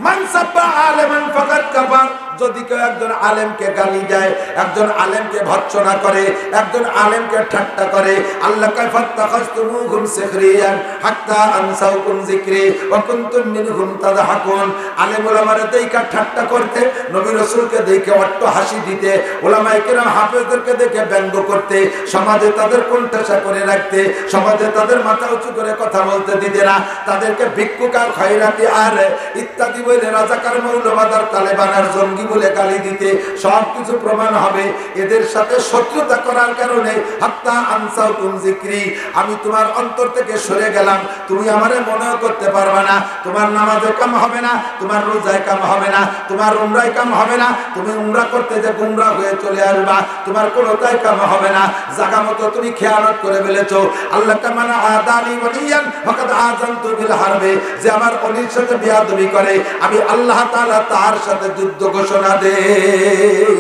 মান সাব্বা আলিমান ফাকাদ কাফার, যদি কেউ একজন আলেমকে গালি দেয়, একজন আলেমকে ভৎসনা করে, একজন আলেমকে ঠাট্টা করে, আল্লাহ কয় ফাত্তাখাযতুমুহুম সিখরিয়ান হাত্তা আনসাউকুম যিকরি ওয়া কুনতুম মিনহুম তাদহাকুন। আলেম ওলামারে দেইখা ঠাট্টা করতে, নবী রাসূলকে দেখে অট্ট হাসি দিতে, ওলামায়ে কেরাম হাফেজদেরকে দেখে ব্যঙ্গ করতে, সমাজে তাদের কোণঠাসা করে রাখতে, সমাজে তাদের মাথা উঁচু করে কথা বলতে দিতে না, তাদেরকে ভিক্ষুক আর খয়রাতি আর ইত্যাদি বলে রাজাকার, মৌলবাদ আর তালেবান আর জঙ্গি বলে গালি দিতে, সবকিছু প্রমাণ হবে এদের সাথে শত্রুতা করার কারণে। হাত্তা আনসাউকুম যিকরি, আমি তোমার অন্তর থেকে সরে গেলাম, তুমি আমারে মনেও করতে পারবে না। তোমার নামাজে কাম হবে না, তোমার রোজায় কাম হবে না, তোমার উমরায় কাম হবে না, তুমি উমরা করতে যে গুমরাহ হয়ে চলে আসবা, তোমার কোনোটাই কাম হবে না। জায়গা মতো তুমি খেয়ানত করে ফেলেছো। আল্লাহ কামানা আদানি ওয়ালিয়ান ফাকাদ আযানতু বিল হারবে, যে আমার ওলির সাথে বেয়াদবি করে আমি আল্লাহ তাআলা তার সাথে যুদ্ধ ঘোষণা দেই।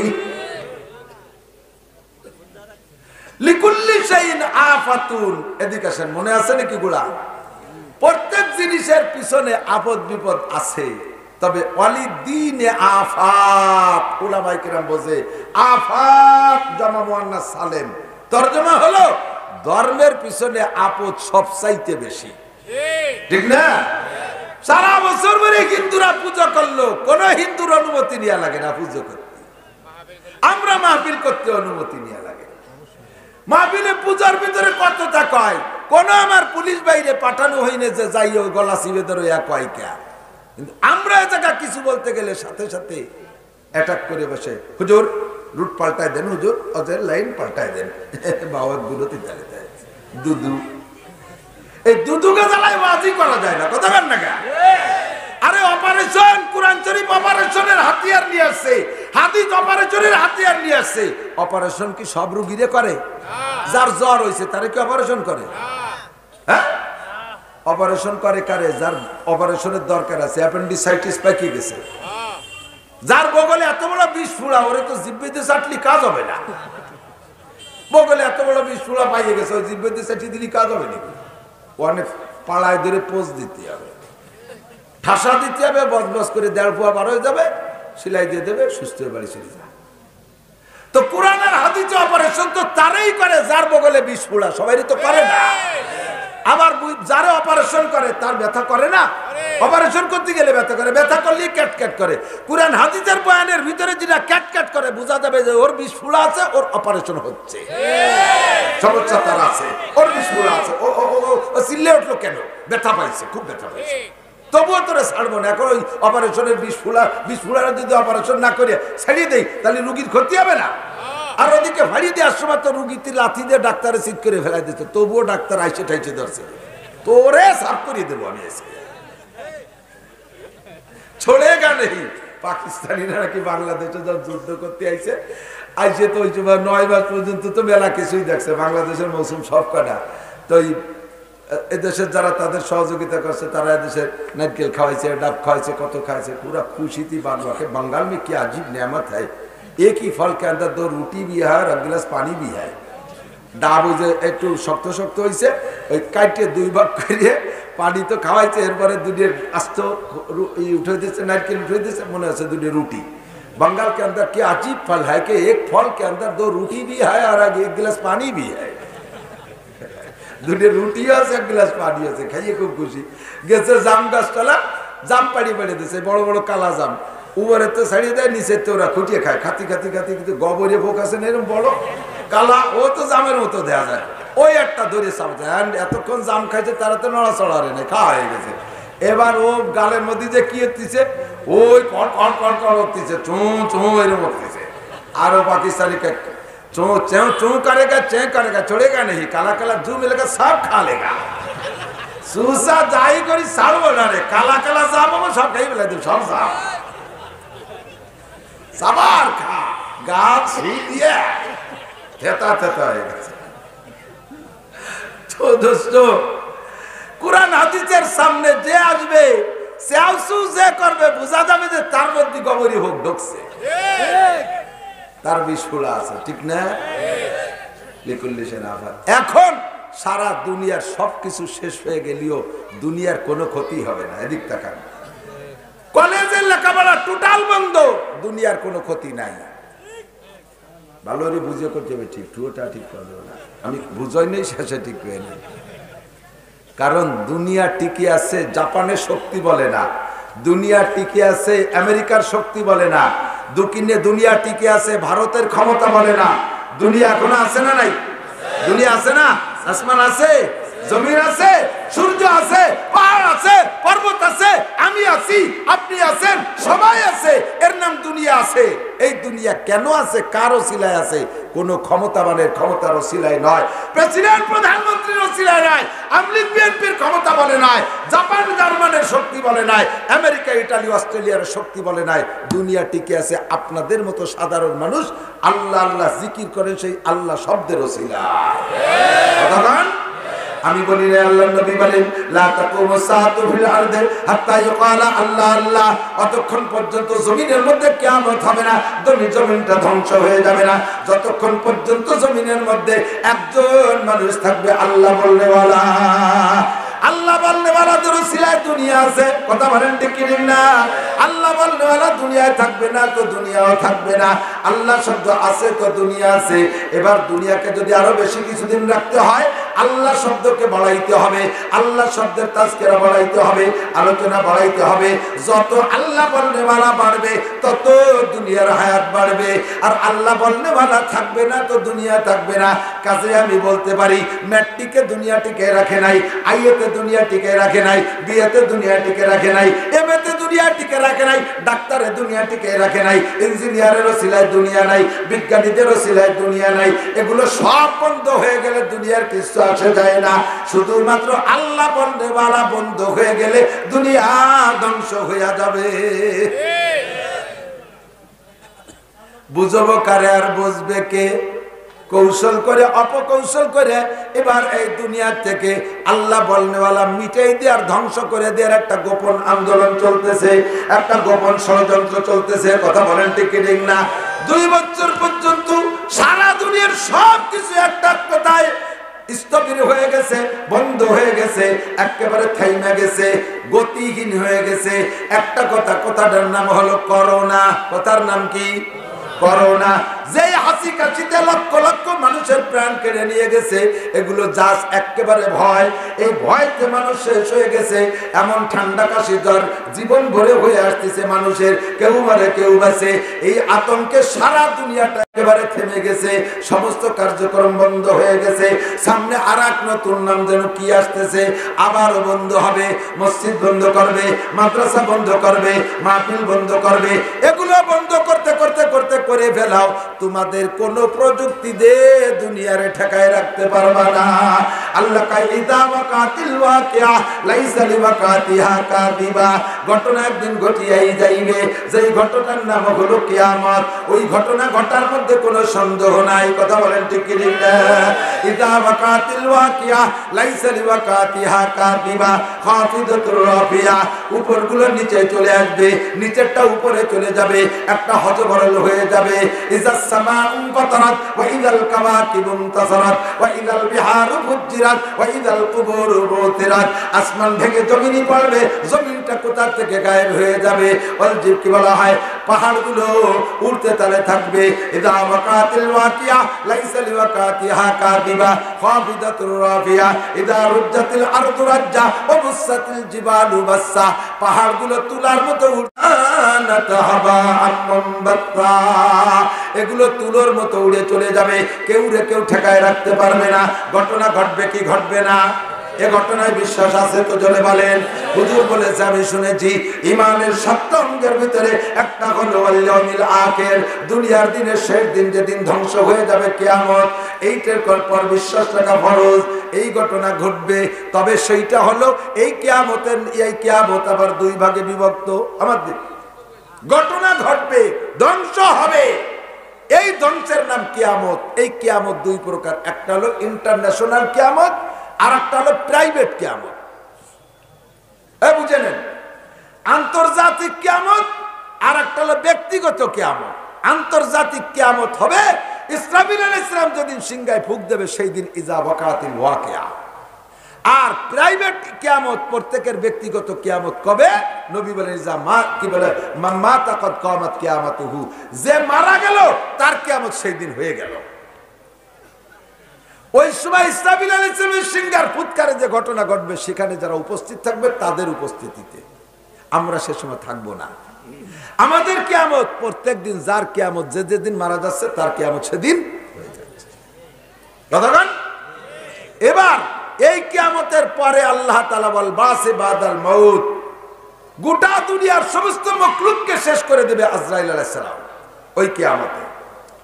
লিকুল্লি শাইইন আফাতুন, এদিকে আসেন, মনে আছে নাকি গুলা? প্রত্যেক জিনিসের পিছনে আপদ বিপদ আছে, তবে ওয়ালিদ্দিনে আফাত, উলামায়ে কেরাম বোঝে আফাত জামা মুয়ান্নাস সালেম, তরজমা হলো ধর্মের পিছনে আপদ সবচাইতে বেশি, ঠিক না? সারা বছর ধরে হিন্দুরা পূজা করলো, কোন হিন্দুর অনুমতি নেওয়া লাগে না পুজো করতে। আমরা মাহফিল করতে অনুমতি নেওয়া লাগে। মাহফিলে পূজার ভিতরে কতটা কয়, কোন আমার পুলিশ বাইরে পাঠানো হয়নি যে যাই ওই গলা চিবে ধরো কয় কে। কিন্তু আমরা এ জায়গা কিছু বলতে গেলে সাথে সাথে অ্যাটাক করে বসে, হুজুর রুট পাল্টায় দেন, হুজুর ওদের লাইন পাল্টায় দেন, বাবার গুলোতে দাঁড়িয়ে দেয় দুদু। এই দুদুকে জ্বালায় ওয়াজি করা যায় না, কথা বলেন না কেন? আরে অপারেশন, কোরআন শরীফ অপারেশনের হাতিয়ার নিয়ে আসছে, হাদিস অপারেশনের হাতিয়ার নিয়ে আসছে। অপারেশন কি সব রোগীরে করে? যার জ্বর হয়েছে তারে কি অপারেশন করে? হ্যাঁ, অপারেশন করে কারে? যার অপারেশনের দরকার আছে, অ্যাপেন্ডিসাইটিস পাকিয়ে গেছে, যার বগলে এত বড় বিষ ফুড়া, ওরে তো জিব্বিতে চাটলি কাজ হবে না। বগলে এত বড় বিষ ফুড়া পাইয়ে গেছে, ওই জিব্বিতে চাটি দিলি কাজ হবে নাকি? অনেক পাড়ায় ধরে পোজ দিতে হবে, ঠাসা দিতে হবে, বজবজ করে 1.5 পোয়া বার হয়ে যাবে, সেলাই দিয়ে দেবে, সুস্থ হয়ে বাড়ি চলে যাবে। তো কোরআনের হাদিসে অপারেশন তো তারাই করে যার বগলে বিষ ফুড়া, সবাই তো করে না। আবার যারা অপারেশন করে তার ব্যথা করে না? অপারেশন করতে গেলে ব্যথা করে, ব্যথা করলে ক্যাট ক্যাট করে। কোরআন হাদিসের বয়ানের ভিতরে যেটা ক্যাট ক্যাট করে, বোঝা যাবে যে ওর বিষ ফুড়া আছে, ওর অপারেশন হচ্ছে, সমস্যা তার আছে, ওর বিষ ফুড়া আছে, ও চিল্লে উঠলো কেন? ব্যথা পাইছে, খুব ব্যথা পাইছে, তবুও তোরা ছাড়বো না। এখন ওই অপারেশনের বিষ ফুড়াটা যদি অপারেশন না করে ছাড়িয়ে দেয়, তাহলে রুগীর ক্ষতি হবে না? আর ওদিকে ভাড়ি দেওয়ার সময় তো রুগীতে লাথি দিয়ে ডাক্তারে চিৎ করে ফেলাই দিত, তবুও ডাক্তার আইসে ঠাইছে ধরছে, তোরে সাফ করিয়ে দেবো আমি আজকে। ছড়ে গেলে পাকিস্তানিরা নাকি বাংলাদেশে যখন যুদ্ধ করতে আইছে, আইসে তো ওই 9 মাস পর্যন্ত তো মেলা কিছুই দেখছে, বাংলাদেশের মৌসুম সব কাটা। তো এদেশের যারা তাদের সহযোগিতা করছে তারা এদেশের নারকেল খাওয়াইছে, ডাব খাওয়াইছে, কত খাইছে, পুরা खुशी थी बांग्ला के। बंगाल में क्या अजीब नेमत है, एक ही फल के अंदर 2 रोटी भी है और 1 गिलास पानी भी है। ডাব ওই যে একটু শক্ত শক্ত হয়েছে, ওই কাইটে 2 ভাগ করে পানি তো খাওয়াইছে, এরপরে 2 আস্ত উঠে দিচ্ছে, নারকেল উঠে দিচ্ছে, মনে হচ্ছে 2 रोटी। बंगाल के अंदर क्या अजीब फल है कि एक फल के अंदर 2 रोटी भी है और 1 गिलास पानी भी है। 2 रोटी আছে, 1 गिलास पानी আছে, খাইয়ে খুব খুশি। গেছে জাম গাছতলা, জাম পাড়ি পাড়ি দিছে, বড় বড় কালা জাম, উপরে তো ছাড়িয়ে দেয়, নিচে তো ওরা খুঁটিয়ে খায়, খাতি খাতি খাতি, কিন্তু গবরে ভোগ আছে না এরকম বড় কালা, ও তো জামের মতো দেয়া যায়, ওই একটা ধরে চাপছে। এতক্ষণ জাম খাইছে, তারা তো নড়াচড়া রে নেই, খাওয়া হয়ে গেছে। এবার ও গালের মধ্যে যে কি হচ্ছে, ওই কড় কড় কড় কড় হচ্ছে, চুঁ চুঁ এরকম হচ্ছে। আর ও पाकिस्तानी के चूं चूं चूं करेगा, चें करेगा, छोड़ेगा नहीं, काला काला जू मिलेगा सब खा लेगा। सुसा जाई करी सारबो ना रे, काला काला जाम सब खाई ফেলে দেব, সব সাপ সবার খা, গাছ ছি দিয়ে থেতা থেতা হয়ে গেছে। তো দোস্ত, কুরআন হাদিসের সামনে যে আসবে, সে আফসোস যে করবে, বোঝা যাবে যে তার মধ্যে গবরি হোক ঢুকছে, তার বিস্ফোরা আছে, ঠিক না? এখন সারা দুনিয়ার সবকিছু শেষ হয়ে গেলেও দুনিয়ার কোনো ক্ষতি হবে না। এদিক তাকান, কলেজের লেখাপড়া টোটাল বন্ধ, দুনিয়ার কোনো ক্ষতি নাই। ভালো করে বুঝে করতে হবে, ঠিক টুটা ঠিক করবে না, আমি বুঝাই নেই, শেষে ঠিক হয়ে নেই। কারণ দুনিয়া টিকে আছে জাপানের শক্তি বলে না, দুনিয়া টিকে আছে আমেরিকার শক্তি বলে না, দুনিয়া টিকে আছে ভারতের ক্ষমতা বলে না। দুনিয়া এখনো আছে না নাই? দুনিয়া আছে না? আসমান আছে, জমিন আছে, সূর্য আছে, পাহাড় আছে, পর্বত আছে, আমি আছি, আপনি আছেন, সবাই আছে, এর নাম দুনিয়া আছে। এই দুনিয়া কেন আছে, কার ওসিলায় আছে? কোন ক্ষমতাবানের ক্ষমতার ওসিলায় নয়, প্রেসিডেন্ট প্রধানমন্ত্রীর ওসিলায় নয়, আমলিগ বিএনপির ক্ষমতা বলে নাই, জাপান জার্মানের শক্তি বলে নাই, আমেরিকা ইটালি অস্ট্রেলিয়ার শক্তি বলে নাই। দুনিয়া টিকে আছে আপনাদের মতো সাধারণ মানুষ আল্লাহ আল্লাহ জিকির করেন, সেই আল্লাহ শব্দের ওসিলায়। আমি বলি রে, আল্লাহর নবী বলেন লা তাকুমু সাআতু ফিল আরদি হাত্তা ইউকালা আল্লাহ আল্লাহ, অতক্ষণ পর্যন্ত জমিনের মধ্যে কিয়ামত হবে না, জমিনটা ধ্বংস হয়ে যাবে না, যতক্ষণ পর্যন্ত জমিনের মধ্যে একজন মানুষ থাকবে আল্লাহ বলনেওয়ালা। আল্লাহ বলনেওয়ালাদের ওসিলায় দুনিয়া আছে, কথা বলেন ঠিক কি না? আল্লাহ বলনেওয়ালা দুনিয়ায় থাকবে না তো দুনিয়াও থাকবে না, আল্লাহ শব্দ আছে তো দুনিয়া আছে। এবার দুনিয়াকে যদি আরো বেশি কিছুদিন রাখতে হয়, আল্লাহ শব্দকে বাড়াইতে হবে, আল্লাহ শব্দের তাজকিরা বাড়াইতে হবে, আলোচনা বাড়াইতে হবে। যত আল্লাহ বলনেওয়ালা বাড়বে তত দুনিয়ার হায়াত বাড়বে, আর আল্লাহ বলনেওয়ালা থাকবে না তো দুনিয়া থাকবে না। কাজে আমি বলতে পারি, ম্যাট্রিকে দুনিয়া টিকে রাখে নাই, আইএতে দুনিয়া টিকে রাখে নাই, বিয়েতে দুনিয়া টিকে রাখে নাই, এমএতে দুনিয়া টিকে রাখে নাই, ডাক্তারের দুনিয়া টিকে রাখে নাই, ইঞ্জিনিয়ারের ওসিলায় দুনিয়া নাই, বিজ্ঞানীদের ওসিলায় দুনিয়া নাই। এগুলো সব বন্ধ হয়ে গেলে দুনিয়ার কিছু আসে যায় না। শুধুমাত্র আল্লাহ বলনেওয়ালা বন্ধ হয়ে গেলে দুনিয়া ধ্বংস হয়ে যাবে। বুঝবো কারে আর বুঝবে কে? কৌশল করে অপকৌশল করে এবার এই দুনিয়া থেকে আল্লাহ বলনেওয়ালা মিটাই দেওয়ার, ধ্বংস করে দেওয়ার একটা গোপন আন্দোলন চলতেছে, একটা গোপন ষড়যন্ত্র চলতেছে। কথা বলেন ঠিক কি ঠিক না? 2 বছর পর্যন্ত সারা দুনিয়ার সব কিছু একটা কথায় স্থবির হয়ে গেছে, বন্ধ হয়ে গেছে, একেবারে থাইমা গেছে, গতিহীন হয়ে গেছে। একটা কথাটার নাম হলো করোনা। কথার নাম কি? করোনা। যে হাসি কাশিতে লক্ষ লক্ষ মানুষের প্রাণ কেড়ে নিয়ে গেছে, এগুলো জাস্ট একেবারে ভয়। এই ভয়তে মানুষ শেষ হয়ে গেছে। এমন ঠান্ডা কাশি জ্বর জীবন ভরে হয়ে আসতেছে মানুষের, কেউ মারে কেউ বাঁচে। এই আতঙ্কে সারা দুনিয়াটা একেবারে থেমে গেছে, সমস্ত কার্যক্রম বন্ধ হয়ে গেছে। সামনে আর এক নতুন নাম যেন কি আসতেছে, আবারও বন্ধ হবে। মসজিদ বন্ধ করবে, মাদ্রাসা বন্ধ করবে, মাহফিল বন্ধ করবে। এগুলো বন্ধ করতে করতে করতে করে ফেলাও, তোমাদের কোন প্রযুক্তি দিয়ে দুনিয়ারে ঠেকায় রাখতে পারবা না। আল্লাহ কয় ইদা ওয়াকাতিল ওয়াকিয়া লাইসা লিওয়াকাতিহা কাযিবা, ঘটনা একদিন ঘটিয়াই যাইবে, যেই ঘটনার নাম হলো কিয়ামত। ওই ঘটনা ঘটার মধ্যে কোনো সন্দেহ নাই। কথা বলেন ঠিক কি না? ইদা ওয়াকাতিল ওয়াকিয়া লাইসা লিওয়াকাতিহা কাযিবা খাফিদাতুর রাফিয়া, উপরগুলো নিচে চলে আসবে, নিচেরটা উপরে চলে যাবে, একটা হযবরল হয়ে যাবে। ইজাস সামাউ ফাতারাত ওয়া ইদাল কাওয়াকিবু ইনতাসারাত ওয়া ইদাল বিহারু ফুজ্জিরাত ওয়া ইদাল কুবুরু বুতিরাত, আসমান থেকে জমিনে পড়বে, জমিনটা কোথা থেকে গায়েব হয়ে যাবে। ওয়ালজিব কি বলা হয়, পাহাড়গুলো উড়তে তালে থাকবে। ইদা ওয়াকাতিল ওয়াকিয়া লাইসা লিওয়াকাতিহা কাযিবা খাফিদাতুর রাফিয়া ইদা রুজ্জাতিল আরদু রাজ্জা ওয়া বুসাতিল জিবালু বাসসা, পাহাড়গুলো তুলার মতো এগুলো তুলোর মতো উড়ে চলে যাবে, কেউ ঠেকায় রাখতে পারবে না। ঘটনা ঘটবে কি ঘটবে না? এ ঘটনায় বিশ্বাস আছে তো জলে বলেন। হুজুর বলেছে, আমি শুনেছি ঈমানের 7 অঙ্গের ভিতরে একটা হলো ওয়াল ইয়াউমিল আখির, দুনিয়ার দিনের শেষ দিন, যেদিন ধ্বংস হয়ে যাবে কিয়ামত, এইটার পর বিশ্বাস রাখা ফরজ। এই ঘটনা ঘটবে, তবে সেইটা হলো এই কিয়ামত আবার 2 ভাগে বিভক্ত। আমাদের ঘটনা ঘটবে, ধ্বংস হবে, এই ধ্বংসের নাম কিয়ামত। এই কিয়ামত 2 প্রকার, একটা হলো ইন্টারন্যাশনাল কিয়ামত, আর একটা হলো প্রাইভেট কিয়ামত। বুঝে নেন, আন্তর্জাতিক কিয়ামত আর একটা হলো ব্যক্তিগত কিয়ামত। আন্তর্জাতিক কিয়ামত হবে ইসরাফিল আলাইহিস সালাম যেদিন সিংহায় ফুঁক দেবে, সেই দিন ইজা ওয়াকাতিল ওয়াকিয়া। আর প্রাইভেট কিয়ামত, প্রত্যেকের ব্যক্তিগত কিয়ামত কবে? নবী বলেন ইজা মা কি বলে মাতা কদ কামাত কিয়ামাতুহু, যে মারা গেল তার কিয়ামত সেই দিন হয়ে গেল। ওই সময় ইসরাফিল আলাইহিস সালামের সিংহার ফুৎকারে যে ঘটনা ঘটবে, সেখানে যারা উপস্থিত থাকবে তাদের উপস্থিতিতে আমরা সে সময় থাকবো না। আমাদের কিয়ামত প্রত্যেক দিন, যার কিয়ামত যেদিন মারা যাচ্ছে তার কিয়ামত সেদিন হয়ে যাচ্ছে। কথাগণ, এবার এই কিয়ামতের পরে আল্লাহ তাআলা বল বাসে বাদাল মাউত, গোটা দুনিয়ার সমস্ত মখলুককে শেষ করে দেবে আজরাইল আলাইহিস সালাম ওই কিয়ামতে।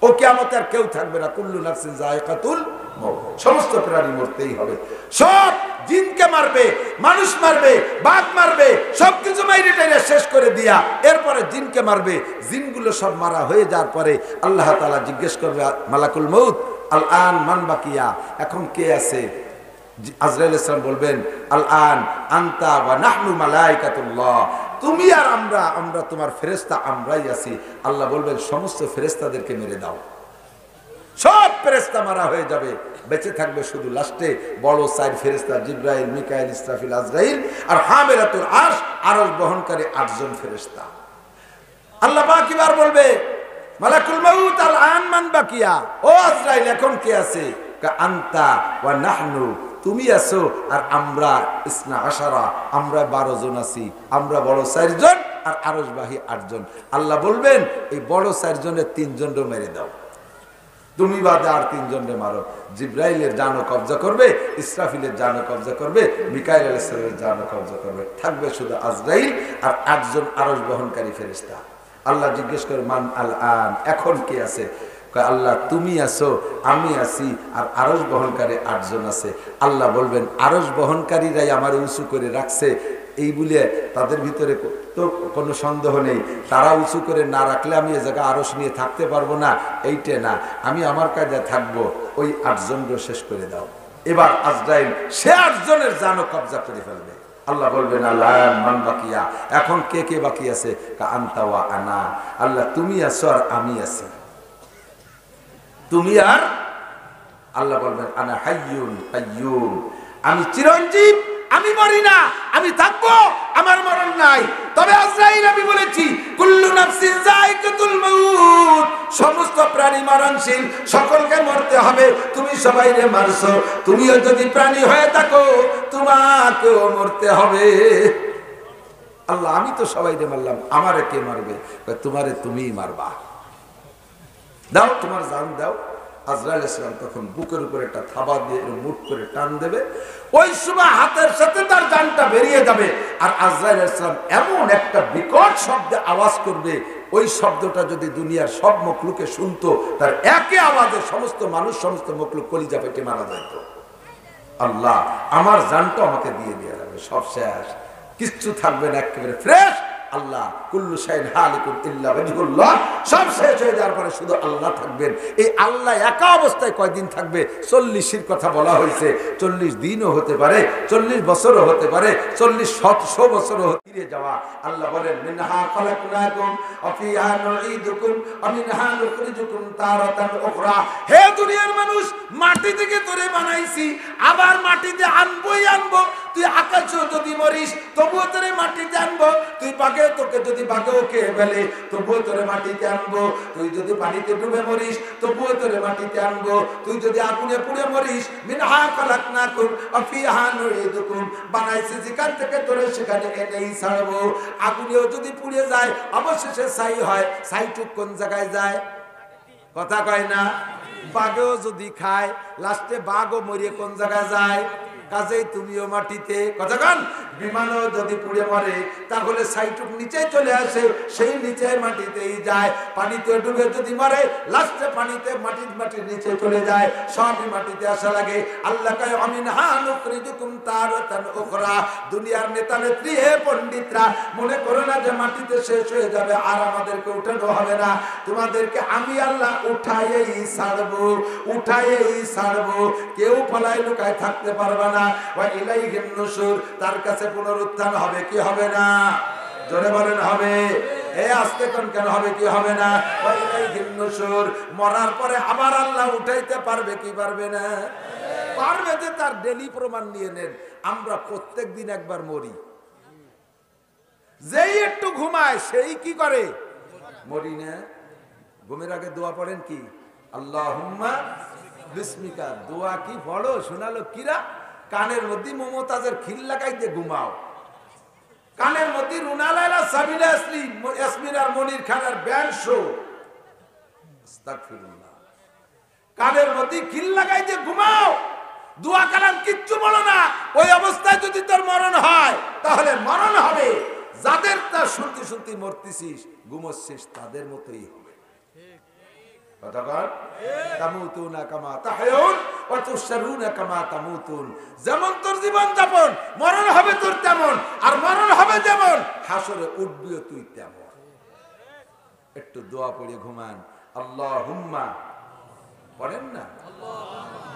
ও কিয়ামতে আর কেউ থাকবে না। কুল্লু নাফসিন যায়কাতুল মাউত, সমস্ত প্রাণী মরতেই হবে। সব জিনকে মারবে, মানুষ মারবে, বাঘ মারবে, সবকিছু মাইরে টাইরে শেষ করে দিয়া এরপরে জিনকে মারবে। জিনগুলো সব মারা হয়ে যাওয়ার পরে আল্লাহ তাআলা জিজ্ঞেস করবে মালাকুল মউত, আল আন মান বাকিয়া, এখন কে আছে? আজরাইল আলাইহিস সালাম বলবেন আল আন আনতা ওয়া নাহনু মালাইকাতুল্লাহ, তুমি আর আমরা তোমার ফেরেশতা, আমরাই আছি। আল্লাহ বলবেন সমস্ত ফেরেশতাদেরকে মেরে দাও। সব ফেরেশতা মারা হয়ে যাবে, বেঁচে থাকবে শুধু লাস্টে বড় 4 ফেরেশতা, জিবরাইল, মিকাইল, ইসরাফিল, আজরাইল আর হামিলাতুল আরশ, আরশ বহনকারী 8 জন ফেরেশতা। আল্লাহ পাক এবার বলবে মালাকুল মউত আল আন মান বাকিয়া, ও আজরাইল এখন কে আছে? কা আনতা ওয়া নাহনু, তুমি আছো আর আমরা, ইসনা আশারা, আমরা 12 জন আছি। আমরা বড় 4 জন আর আরশবাহী 8 জন। আল্লাহ বলবেন এই বড় 4 জনের 3 জনকে মেরে দাও, তুমি বাদে আর 3 জনকে মারো। জিবরাইলের জানও কবজা করবে, ইসরাফিলের জানও কবজা করবে, মিকাইল আলাইহিস সালামের জানও কবজা করবে, থাকবে শুধু আজরাইল আর 8 জন আরশ বহনকারী ফেরেশতা। আল্লাহ জিজ্ঞেস করে মান আল আন, এখন কে আছে? আল্লাহ তুমি আছো, আমি আছি, আর আরশ বহনকারী 8 জন আছে। আল্লাহ বলবেন আরশ বহনকারীরাই আমার উঁচু করে রাখছে, এই বলে তাদের ভিতরে তো কোনো সন্দেহ নেই। তারা উঁচু করে না রাখলে আমি এ জায়গায় আরশ নিয়ে থাকতে পারবো না, এইটা না, আমি আমার কাজে থাকবো। ওই 8 জনকে শেষ করে দাও। এবার আজরাইল সে 8 জনের জানও কবজা করে ফেলবে। আল্লাহ বলবেন আল্লাহ মান বাকিয়া, এখন কে কে বাকি আছে? কা আনতা ওয়া আনা, আল্লাহ তুমি আছো আর আমি আছি। তুমি আর আল্লাহ বলবেন আনা হাইয়ুন কাইয়ুম, আমি চিরঞ্জীব, আমি মরি না, আমি থাকবো, আমার মরণ নাই। তবে আজরাইল আমি বলেছি কুল্লু নাফসিন যায়কাতুল মাউত, সমস্ত প্রাণী মরণশীল, সকলকে মরতে হবে। তুমি সবাইরে মারছো, তুমিও যদি প্রাণী হয়ে থাকো তোমাকেও মরতে হবে। আল্লাহ আমি তো সবাইরে মারলাম, আমারে কে মারবে? তোমারে তুমিই মারবা, দাও তোমার জান দাও। আজরাইল আলাইহিস সালাম তখন বুকের উপর একটা থাবা দিয়ে মুঠ করে টান দেবে। ওই সময় হাতের সাথে তার জান জানটা বেরিয়ে যাবে। আর আজরাইল আলাইহিস সালাম এমন একটা বিকট শব্দে আওয়াজ করবে, ওই শব্দটা যদি দুনিয়ার সব মখলুকে শুনতো, তার একই আওয়াজে সমস্ত মানুষ, সমস্ত মখলুক কলিজা ফেটে মারা যেত। আল্লাহ আমার জানটা আমাকে দিয়ে যাবে, সব শেষ, কিচ্ছু থাকবে না, একেবারে ফ্রেশ। আল্লাহ কুল্লু শাইইন হালিকুন ইল্লা ওয়াজহুল্লাহ, সব শেষ হয়ে যাওয়ার পরে শুধু আল্লাহ থাকবেন। এই আল্লাহ একা অবস্থায় কয়দিন থাকবে? 40-এর কথা বলা হয়েছে। 40 দিনও হতে পারে, 40 বছরও হতে পারে, 40-100 বছরও ফিরে যাওয়া। আল্লাহ বলেন মিনহা খালাকনাকুম ওয়া ফিহা নুঈদুকুম ওয়া মিনহা নুখরিজুকুম তারাতান উখরা। হে দুনিয়ার মানুষ, মাটি থেকে তোরে বানাইছি, আবার মাটিতে আনবই আনবো। তুই আকাশেও যদি মরিস তবুও তোরে মাটিতে আনবো। তুই তোকে যদি বাঘেও খেয়ে ফেলে তবুও তোরে মাটিতে আনবো। তুই যদি পানিতে ডুবে মরিস তবুও তোরে মাটিতে আনবো। তুই যদি আগুনে পুড়ে মরিস, মিনহা খালাকনাকুম ওয়া ফিহা নুঈদুকুম, বানাইছি যেখান থেকে তোরে সেখানে এনেই ছাড়বো। আগুনেও যদি পুড়ে যায় অবশেষে ছাই হয়, ছাইটুক কোন জায়গায় যায়? কথা কয় না? বাঘেও যদি খায় লাস্টে বাঘও মরিয়ে কোন জায়গায় যায়? কাজেই তুমিও মাটিতে। কথা কন? বিমানও যদি পুড়ে মরে তাহলে সাইটুক নিচে চলে আসে, সেই নিচে মাটিতেই যায়। পানিতে ডুবে যদি মরে লাস্টে পানিতে মাটির নিচে চলে যায়, সবই মাটিতে আসা লাগে। আল্লাহ কয় আমিনহা নুখরিজুকুম তারাতান উখরা। দুনিয়ার নেতা নেত্রী, হে পণ্ডিতরা, মনে করো না যে মাটিতে শেষ হয়ে যাবে আর আমাদেরকে উঠানো হবে না। তোমাদেরকে আমি আল্লাহ উঠাইয়েই ছাড়বো, উঠাইয়েই ছাড়বো। কেউ পলায় লুকায় থাকতে পারবে না। ওয়া ইলাইহিন নুশুর, তার কাছে পুনরুত্থান হবে কি হবে না? জোরে বলেন হবে। এই আজকে কোন কেন হবে কি হবে না? ওয়া ইলাইহিন নুশুর, মরার পরে আবার আল্লাহ উঠাইতে পারবে কি পারবে না? পারবে। যে তার ডেলি প্রমাণ নিয়ে নেন। আমরা প্রত্যেকদিন একবার মরি, যেই একটু ঘুমায় সেই কি করে? মরি না? ঘুমের আগে দোয়া পড়েন কি? আল্লাহুম্মা বিসমিকা। দোয়া কি পড়ো? শোনালো কিরা? কানের মধ্যে মমতাজের খিল লাগাইতে ঘুমাও, কানের মধ্যে রুনা লায়লা, সাবিনা ইয়াসমিন আর মনির খানের ব্যান্ড শো, আস্তাগফিরুল্লাহ। কানের মধ্যে খিল লাগাইতে ঘুমাও, দোয়া কালাম কিচ্ছু বলো না। ওই অবস্থায় যদি তোর মরণ হয় তাহলে মরণ হবে যাদের তা শুনতে শুনতে মরতেছিস, ঘুমোচ্ছিস, তাদের মতোই হবে। যেমন তোর জীবন যাপন, মরণ হবে তোর তেমন, আর মরণ হবে যেমন, হাসরে উঠবিও তুই তেমন। একটু দোয়া পড়ে ঘুমান। আল্লাহুম্মা পড়েন না?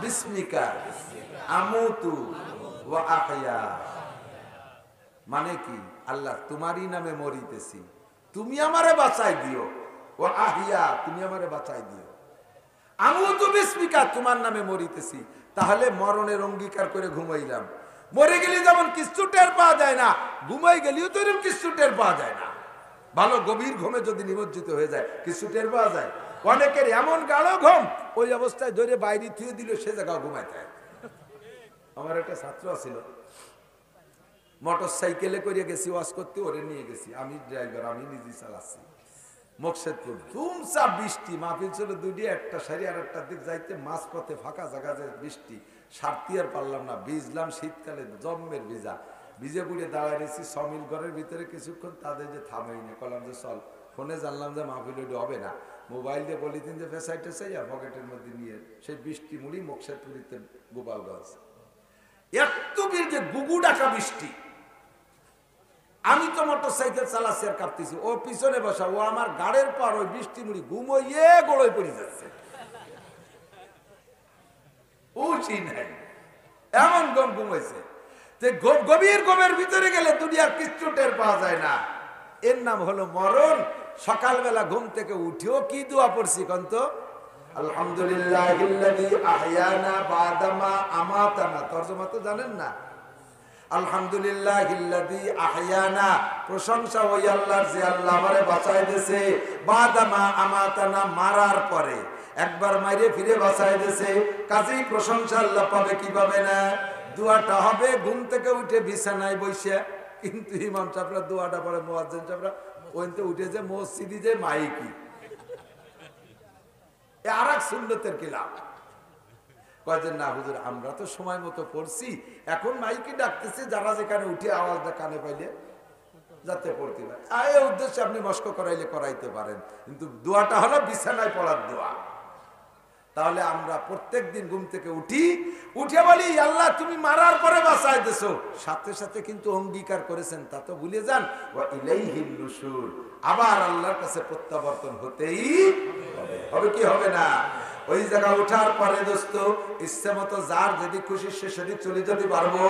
বিসমিকা আমুতু ওয়া আহইয়া। মানে কি? আল্লাহ তোমারই নামে মরিতেছি, তুমি আমারে বাঁচাই দিও। ও আহিয়া, তুমি আমারে বাঁচাই দিও। আমুতু বিসমিকা, তোমার নামে মরিতেছি। তাহলে মরণের অঙ্গীকার করে ঘুমাইলাম। মরে গেলে যেমন কিছু টের পাওয়া যায় না, ঘুমাই গেলেও তো এরকম কিছু টের পাওয়া যায় না। ভালো গভীর ঘুমে যদি নিমজ্জিত হয়ে যায় কিছু টের পাওয়া যায়। অনেকের এমন গাঢ় ঘুম, ওই অবস্থায় ধরে বাইরে থুয়ে দিল, সে জায়গা ঘুমায় যায়। আমার একটা ছাত্র ছিল, মোটর সাইকেলে করে গেছি ওয়াজ করতে, ওরে নিয়ে গেছি, আমি ড্রাইভার, আমি নিজে চালাচ্ছি। মকসেদপুর ধুমসা বৃষ্টি, মাহফিল ছিল দুটি, একটা সারি আর একটা দিক যাইতে মাঝপথে ফাঁকা জায়গা, বৃষ্টি সারতি আর পারলাম না, ভিজলাম। শীতকালে জম্মের ভিজা, ভিজে পুড়ে দাঁড়ায় রয়েছি 6 মিল ঘরের ভিতরে। কিছুক্ষণ তাদের যে থামেই না, কলাম যে চল। ফোনে জানলাম যে মাহফিল ওইটা হবে না, মোবাইল দিয়ে বলি দিন যে ফেসাইটে চাইয়া পকেটের মধ্যে নিয়ে সেই বৃষ্টি মুড়ি মকসেদপুরিতে গোপালগঞ্জ। এত যে গুগু ডাকা বৃষ্টি, আমি তো মোটর সাইকেল চালাচ্ছি আর কাঁপতেছি, ও পিছনে বসা, ও আমার গাড়ির পর ওই বৃষ্টি মুড়ি ঘুমোইয়ে গড়ই পড়ে যাচ্ছে। নাই এমন গম ঘুমাইছে যে গভীর গমের ভিতরে গেলে দুনিয়ার কিচ্ছু টের পাওয়া যায় না। এর নাম হলো মরণ। সকালবেলা ঘুম থেকে উঠেও কি দোয়া পড়ছি কন্ত? আলহামদুলিল্লাহিল্লাযী আহইয়ানা বাদামা আমাতানা। তরজমা তো জানেন না? আলহামদুলিল্লাহিল্লাযী আহইয়ানা, প্রশংসা ওই আল্লাহর যে আল্লাহ আমারে বাঁচায় দিয়েছে, বাদামা আমাতানা, মারার পরে একবার মাইরে ফিরে বাঁচায় দিয়েছে। কাজেই প্রশংসা আল্লাহ পাবে কি পাবে না? দোয়াটা হবে ঘুম থেকে উঠে বিছানায় বসে। কিন্তু ইমাম সাহেবরা দোয়াটা পড়ে, মুয়াজ্জিন সাহেবরা ওইতে উঠে যে মসজিদে যে মাইকি, আর এক সুন্নতের কিলাম। কয় যে না হুজুর আমরা তো সময় মতো পড়ছি, এখন মাইকে ডাকতেছে, যারা যেখানে উঠে আওয়াজটা কানে পাইলে যাতে পড়তে পারে। এই উদ্দেশ্যে আপনি মস্ক করাইলে করাইতে পারেন, কিন্তু দোয়াটা হলো বিছানায় পড়ার দোয়া। তাহলে আমরা প্রত্যেক দিন ঘুম থেকে উঠে বলি আল্লাহ তুমি মারার পরে বাঁচাই দিছো, সাথে সাথে কিন্তু অঙ্গীকার করেছেন, তা তো ভুলে যান, ওয়া ইলাইহিন নুশুর, আবার আল্লাহর কাছে প্রত্যাবর্তন হতেই হবে কি হবে না? ওই জায়গা উঠার পরে দোস্ত ইচ্ছে মতো যার যেদিক খুশি সে সেদিক চলে যেতে পারবো।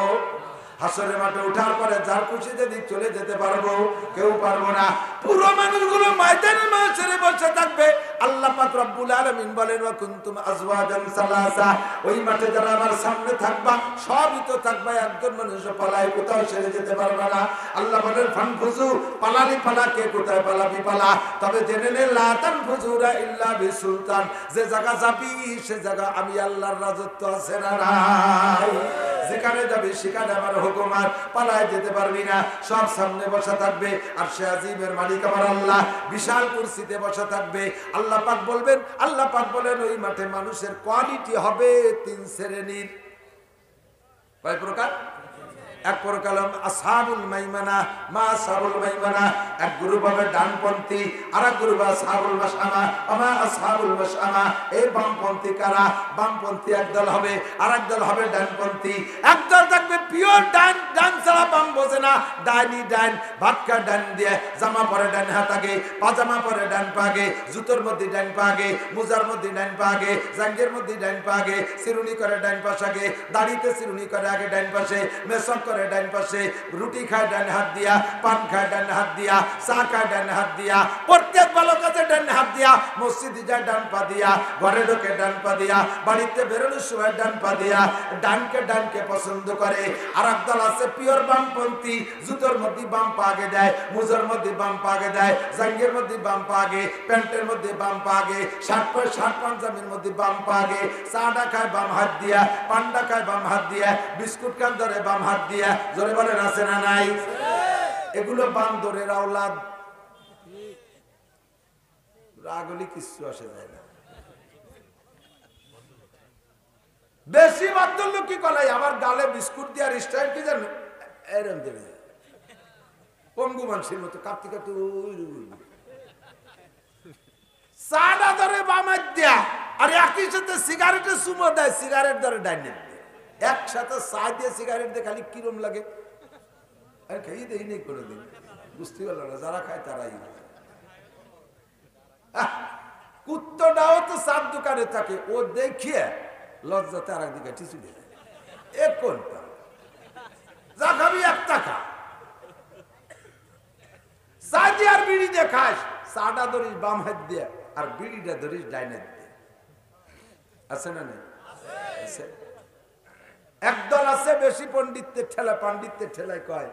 হাসরের মাঠে উঠার পরে যার খুশি যেদিক চলে যেতে পারবো, কেউ পারবো না। পুরো মানুষগুলো ময়দানে মাঝে বসে থাকবে। আল্লাহ পাক রব্বুল আলামিন বলেন ওয়া কুনতুম আজওয়াজান সালাসা, ওই মাঠে যারা আমার সামনে থাকবা সবই তো থাকবে, একজন মানুষ পালায় কোথাও সেরে যেতে পারবে না। আল্লাহ বলেন ফানফুজু, পালালি পালা, কে কোথায় পালাবি পালা, তবে জেনে নে লা তানফুজুরা ইল্লা বিসুলতান, যে জায়গা যাবি সে জায়গা আমি আল্লাহর রাজত্ব আছে না নাই, যেখানে যাবি সেখানে আমার হুকুম, আর পালায় যেতে পারবি না, সব সামনে বসা থাকবে। আর সে আজিমের মালিক আমার আল্লাহ বিশাল কুরসিতে বসা থাকবে। আল্লাহ পাক বলবেন, আল্লাহ পাক বলেন ওই মাঠে মানুষের কোয়ালিটি হবে 3 শ্রেণীর। কয় প্রকার? এক প্রকার আসহাবুল মাইমানা, মা আসহাবুল মাইমানা, এক গ্রুপ হবে ডানপন্থী, আর এক গ্রুপ আসহাবুল মাশআমা, আমা আসহাবুল মাশআমা। এই বামপন্থী কারা? বামপন্থী একদল হবে, আর একদল হবে ডানপন্থী। একদল থাকবে পিওর ডান, ডান ছাড়া বাম বোঝে না, ডাইনি ডান, ভাত খায় ডান দিয়ে, জামা পরে ডান হাত আগে, পাজামা পরে ডান পা আগে, জুতোর মধ্যে ডান পা আগে, মোজার মধ্যে ডান পা আগে, জাঙ্গের মধ্যে ডান পা আগে, চিরুনি করে ডান পাশ আগে, দাড়িতে চিরুনি করে আগে ডান পাশে, মেসক করে ডান পাশে, রুটি খায় ডান হাত দিয়া, পান খায় ডান হাত দিয়া, চা খায় ডান হাত দিয়া, প্রত্যেক ভালো কাজে ডান হাত দিয়া, মসজিদে যায় ডান পা দিয়া, ঘরে ঢোকে ডান পা দিয়া, বাড়িতে বেরোনোর সময় ডান পা দিয়া, ডানকে পছন্দ করে। আর একদল আছে পিওর বামপন্থী, জুতোর মধ্যে বাম পা আগে দেয়, মোজার মধ্যে বাম পা আগে দেয়, জাঙ্গের মধ্যে বাম পা আগে, প্যান্টের মধ্যে বাম পা আগে, শার্ট পাঞ্জাবির মধ্যে বাম পা আগে, চাটা খায় বাম হাত দিয়া, পান্ডা খায় বাম হাত দিয়া, বিস্কুট খান ধরে বাম হাত দিয়া। জোরে বলেন আছে না নাই? এগুলো বান্দরের আওলাদ। রাগলি কিছু আসে যায় না, বেশি বাদ্দর লোক কি কলাই আমার গালে বিস্কুট দেওয়ার স্টাইল কি জানো, এরম দেবে পঙ্গু মানুষের মতো কাঁপতে কাঁপতে চাটা ধরে বামার দেয়া, আর একই সাথে সিগারেটের সুমো দেয়, সিগারেট ধরে ডাইনে একসাথে চা দিয়ে সিগারেট দিয়ে খালি কিরম লাগে। আর খেয়ে দেই নেই কোনোদিন, বুঝতে পারলো না, যারা খায় তারাই। কুত্তটাও তো চার দোকানে থাকে, ও দেখিয়ে লজ্জাতে আর একদিকে টিচু দিয়ে এ কোনটা যা খাবি একটা খা, চা দিয়ে আর বিড়ি দিয়ে খাস, চাটা ধরিস বাম হাত দিয়ে আর বিড়িটা ধরিস ডাইন হাত দিয়ে। আছে না নেই? আছে। একদল আছে বেশি পণ্ডিতের ঠেলায় কয়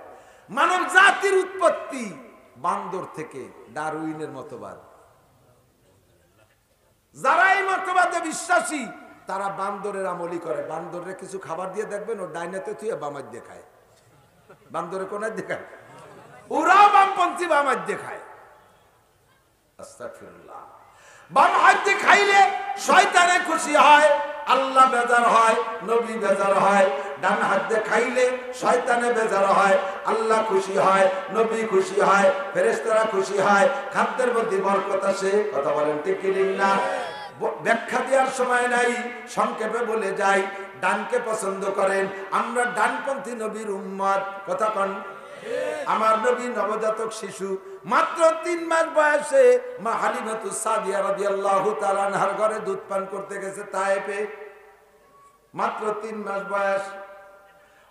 মানব জাতির উৎপত্তি বান্দর থেকে, ডারউইনের মতবাদ। যারা এই মতবাদে বিশ্বাসী তারা বান্দরের আমলি করে। বান্দরে কিছু খাবার দিয়ে দেখবেন ও ডাইনাতে তুই বামার দিয়ে খায়, বান্দরে কোনায় দেখায়, ওরাও বামপন্থী বামার দিয়ে খায়। আস্তাগফিরুল্লাহ। বাম হাত দিয়ে খাইলে শয়তানে খুশি হয়, আল্লাহ বেজার হয়, নবী বেজার হয়। ডান হাত দিয়ে খাইলে শয়তানে বেজার হয়, আল্লাহ খুশি হয়, নবী খুশি হয়, ফেরেশতারা খুশি হয়, খাদ্যের মধ্যে বরকত আসে। কথা বলেন ঠিক কি না? ব্যাখ্যা দেওয়ার সময় নাই, সংক্ষেপে বলে যাই। ডানকে পছন্দ করেন, আমরা ডানপন্থী নবীর উম্মত। কথা কন। আমার নবী নবজাতক শিশু, মাত্র 3 মাস বয়সে মা হালিমাতুস সাদিয়া রাদিয়াল্লাহু তাআলা আনহার ঘরে দুধ পান করতে গেছে তায়েফে। মাত্র 3 মাস বয়স।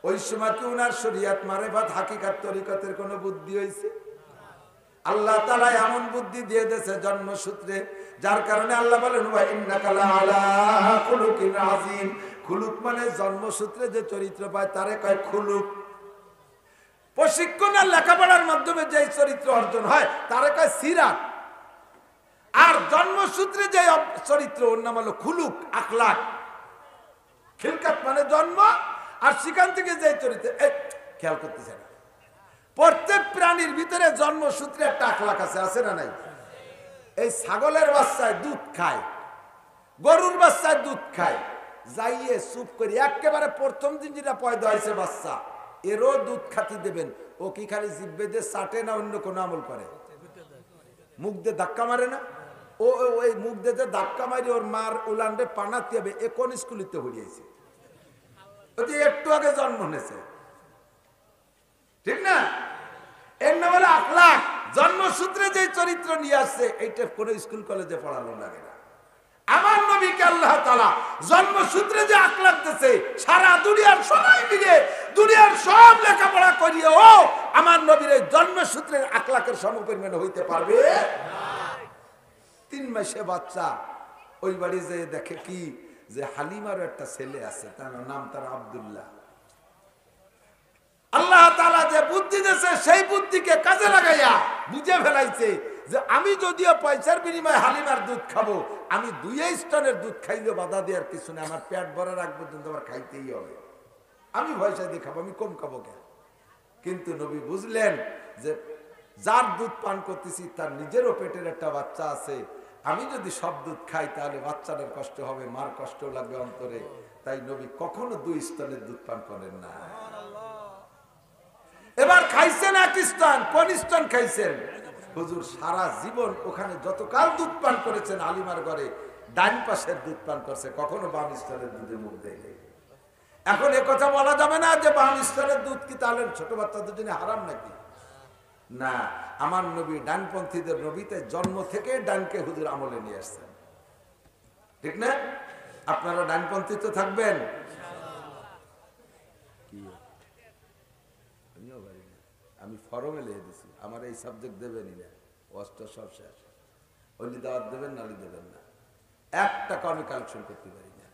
ওই সময় কি উনার শরীয়ত মারেফাত হাকিকাত তরিকতের কোনো বুদ্ধি হয়েছে? আল্লাহ তাআলা এমন বুদ্ধি দিয়ে দিয়েছে জন্মসূত্রে, যার কারণে আল্লাহ বলেন ওয়া ইন্নাকা লাআলা খুলুকিন আযীম। খুলুক মানে জন্মসূত্রে যে চরিত্র পায় তারে কয় খুলুক। প্রশিক্ষণ আর লেখাপড়ার মাধ্যমে যে চরিত্র অর্জন হয় তারে কয় সিরাত। আর জন্মসূত্রে যে চরিত্র ওর নাম হলো খুলুক, আখলাক। খিলকাত মানে জন্ম, আর সেখান থেকে যে চরিত্র খেয়াল করতেছে না। প্রত্যেক প্রাণীর ভিতরে জন্মসূত্রে একটা আখলাক আছে না নাই? এই ছাগলের বাচ্চায় দুধ খায়, গরুর বাচ্চায় দুধ খায়, যাইয়ে চুপ করি একেবারে প্রথম দিন যেটা পয়দা হয়েছে বাচ্চা, এরও দুধ খাতি দেবেন। ও কি খালি জিব্বে দিয়ে চাটে না অন্য কোনো আমল করে? মুখ দিয়ে ধাক্কা মারে না? ও ওই মুখ দিয়ে ধাক্কা মারি ওর মার উলান্ডে পানাতে হবে। এ কোন স্কুলিতে হরিয়েছে? ও যে একটু আগে জন্ম নিয়েছে, ঠিক না? এর নাম হলো আখলাক। জন্মসূত্রে যে চরিত্র নিয়ে আসছে এইটা কোনো স্কুল কলেজে পড়ানো লাগে না। আমার নবীকে আল্লাহ তাআলা জন্মসূত্রে যে আখলাক দিয়েছে, সারা দুনিয়ার সবাই মিলে দুনিয়ার সব লেখাপড়া করিয়ে ও আমার নবীর এই জন্মসূত্রের আখলাকের সমপরিমাণ হইতে পারবে না। 3 মাসে বাচ্চা ওই বাড়ি যে দেখে কি যে হালিমারও একটা ছেলে আছে, তার নাম তার আব্দুল্লাহ। আল্লাহ তাআলা যে বুদ্ধি দিয়েছে সেই বুদ্ধিকে কাজে লাগাইয়া বুঝে ফেলাইছে যে আমি যদিও পয়সার বিনিময়ে হালিমার দুধ খাবো, আমি 2 স্তনের দুধ খাইলেও বাধা দেওয়ার কিছু নেই। আমার পেট ভরা রাখবো কিন্তু আমার খাইতেই হবে। আমি পয়সা দিয়ে খাবো, আমি কম খাবো কেন? কিন্তু নবী বুঝলেন যে যার দুধ পান করতেছি তার নিজেরও পেটের একটা বাচ্চা আছে, আমি যদি সব দুধ খাই তাহলে বাচ্চাদের কষ্ট হবে, মার কষ্ট লাগবে অন্তরে। তাই নবী কখনো 2 স্তনের দুধ পান করেন না। এবার খাইছেন 1 স্তন। কোন স্তন খাইছেন? হুজুর সারা জীবন ওখানে যতকাল দুধ পান করেছেন হালিমার ঘরে, ডান পাশের দুধ পান করছে, কখনো বাম স্তনের দুধে মুখ দেয়নি। এখন এ কথা বলা যাবে না যে বাম স্তনের দুধ কি তাহলে ছোট বাচ্চাদের জন্য হারাম নাকি? না, আমার নবী ডানপন্থীদের নবীতে জন্ম থেকে ডানকে হুজুর আমলে নিয়ে আসছেন, ঠিক না? আপনারা ডানপন্থী তো থাকবেন। আমি ফরমে লিখে দিছি, আমার এই সাবজেক্ট দেবেনই না, অষ্ট সব শেষ। ওই দাওয়াত দেবেন নালি দেবেন না, 1 টাকা আমি কালেকশন করতে পারি না।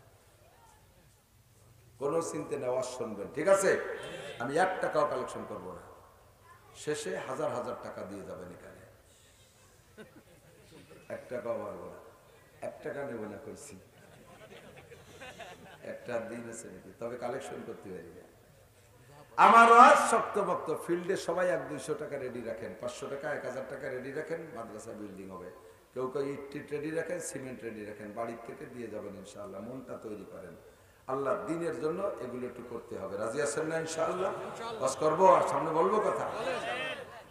কোনো চিন্তা নেই, ওয়াজ শুনবেন, ঠিক আছে? আমি 1 টাকাও কালেকশন করবো না। শেষে হাজার হাজার টাকা দিয়ে যাবেন এখানে, 1 টাকাও পারবো না। 1 টাকা নেব না কইছি, একটা দিন আছে নাকি? তবে কালেকশন করতে পারি না। আমার ওয়াজ শক্তভক্ত, ফিল্ডে সবাই 100-200 টাকা রেডি রাখেন, 500 টাকা 1000 টাকা রেডি রাখেন, মাদ্রাসা বিল্ডিং হবে। কেউ কেউ ইট রেডি রাখেন, সিমেন্ট রেডি রাখেন, বাড়ির থেকে দিয়ে যাবেন ইনশাআল্লাহ। মনটা তৈরি করেন, আল্লাহ দিনের জন্য এগুলো একটু করতে হবে। রাজি আছেন না ইনশাআল্লাহ? ওয়াজ করবো আর সামনে বলবো কথা।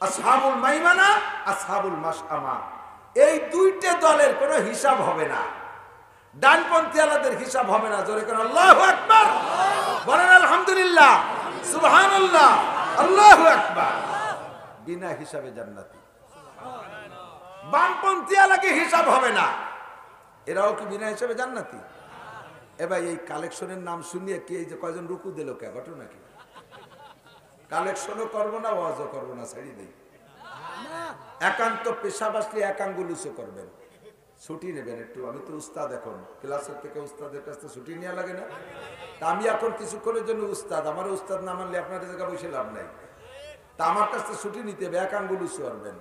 আসহাবুল মাইমানা, আসহাবুল মাশআমা, এই 2টে দলের কোনো হিসাব হবে না। ডানপন্থী আলাদের হিসাব হবে না। জোরে করে আল্লাহু আকবার বলেন, আলহামদুলিল্লাহ, সুবহানাল্লাহ, আল্লাহু আকবার। বিনা হিসাবে জান্নাতি। বামপন্থী আলাকে হিসাব হবে না, এরাও কি বিনা হিসাবে জান্নাতি? এবার এই কালেকশনের নাম শুনিয়ে কি এই যে কয়জন রুকু দিল কে, ঘটনা কি? কালেকশনও করবো না, ওয়াজও করবো না, ছেড়ে দিই। একান্ত পেশাব আসলে 1 আঙ্গুল উঁচু করবেন, ছুটি নেবেন একটু। আমি তো উস্তাদ, এখন ক্লাসের থেকে উস্তাদের কাছ থেকে ছুটি নেওয়া লাগে না? তা আমি এখন কিছুক্ষণের জন্য উস্তাদ, আমার উস্তাদ না মানলে আপনাদের জায়গা বসে লাভ নাই। তা আমার কাছ থেকে ছুটি নিতে হবে, 1 আঙ্গুল উঁচু করবেন।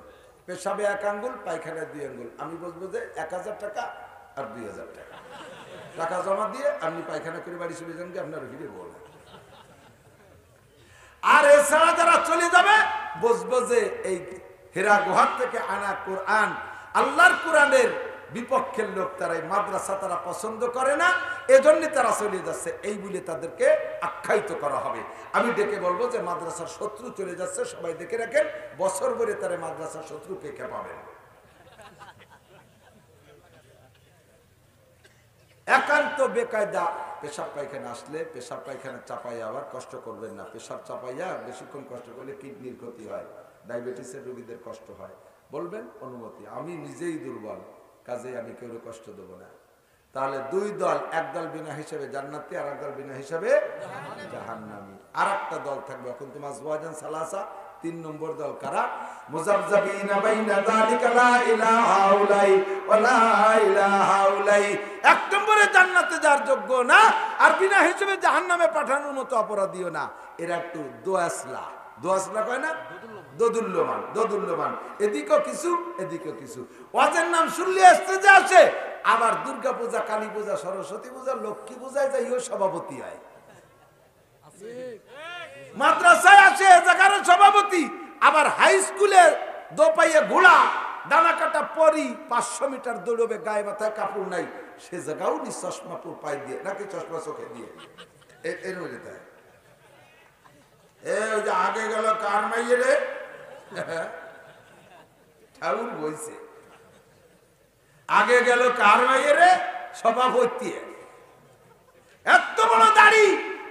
পেশাবে 1 আঙ্গুল, পায়খানায় 2 আঙ্গুল। আমি বলবো যে 1000 টাকা আর 2000 টাকা টাকা জমা দিয়ে আপনি পায়খানা করে বাড়ি চলে যান, কি আপনার ভিড়ে বল। আর এছাড়া যারা চলে যাবে বুঝবো যে এই হেরা গুহার থেকে আনা কোরআন, আল্লাহর কোরআনের বিপক্ষের লোক, তারা এই মাদ্রাসা তারা পছন্দ করে না, এজন্য তারা চলে যাচ্ছে, এই বলে তাদেরকে আখ্যায়িত করা হবে। আমি ডেকে বলবো যে মাদ্রাসার শত্রু চলে যাচ্ছে, সবাই দেখে রাখেন, বছর ভরে তারা মাদ্রাসার শত্রুকে খেপাবেন। একান্ত বেকায়দা পেশাব পায়খানা আসলে পেশাব পায়খানা চাপাই আবার কষ্ট করবেন না। পেশাব চাপাইয়া বেশিক্ষণ কষ্ট করলে কিডনির ক্ষতি হয়, ডায়াবেটিসের রোগীদের কষ্ট হয়। বলবেন অনুমতি, আমি নিজেই দুর্বল, কাজে আমি কেউ কষ্ট দেবো না। তাহলে 2 দল, 1 দল বিনা হিসাবে জান্নাতি, আর 1 দল বিনা হিসাবে জাহান্নামী। আর একটা দল থাকবে, এখন তো মাযওয়াজান সালাসা, 3 নম্বর দল কারা? মুযাবযাবিনা বাইনা যালিকা লা ইলাহা ইল্লাই ওয়া লা ইলাহা ইল্লাই। 1 নম্বরে জান্নাতে যাওয়ার যোগ্য না, আর বিনা হিসাবে জাহান্নামে পাঠানোর মতো অপরাধীও না। এরা একটু দোয়াসলা, দোয়াসলা কয় না, দোদুল্যমান, দোদুল্যমান, এদিকেও কিছু এদিকেও কিছু। ওয়াজের নাম শুনলে আসতে যে আসে, আবার দুর্গা পূজা, কালী পূজা, সরস্বতী পূজা, লক্ষ্মী পূজায় যাইও সভাপতি হয়, মাদ্রাসায় আসে জায়গার সভাপতি, আবার হাই স্কুলে দোপাইয়ে ঘোড়া, দানা কাটা পরি 500 মিটার দৌড়বে, গায়ে মাথায় কাপড় নাই, সে জায়গাও নি চশমা পাই দিয়ে নাকি চশমা চোখে দিয়ে এর মধ্যে তাই ওই যে আগে গেল কার মাইয়ে রে ঠাকুর বইছে আগে গেল কার মাইয়ে রে সভাপতি এত বড় দাড়ি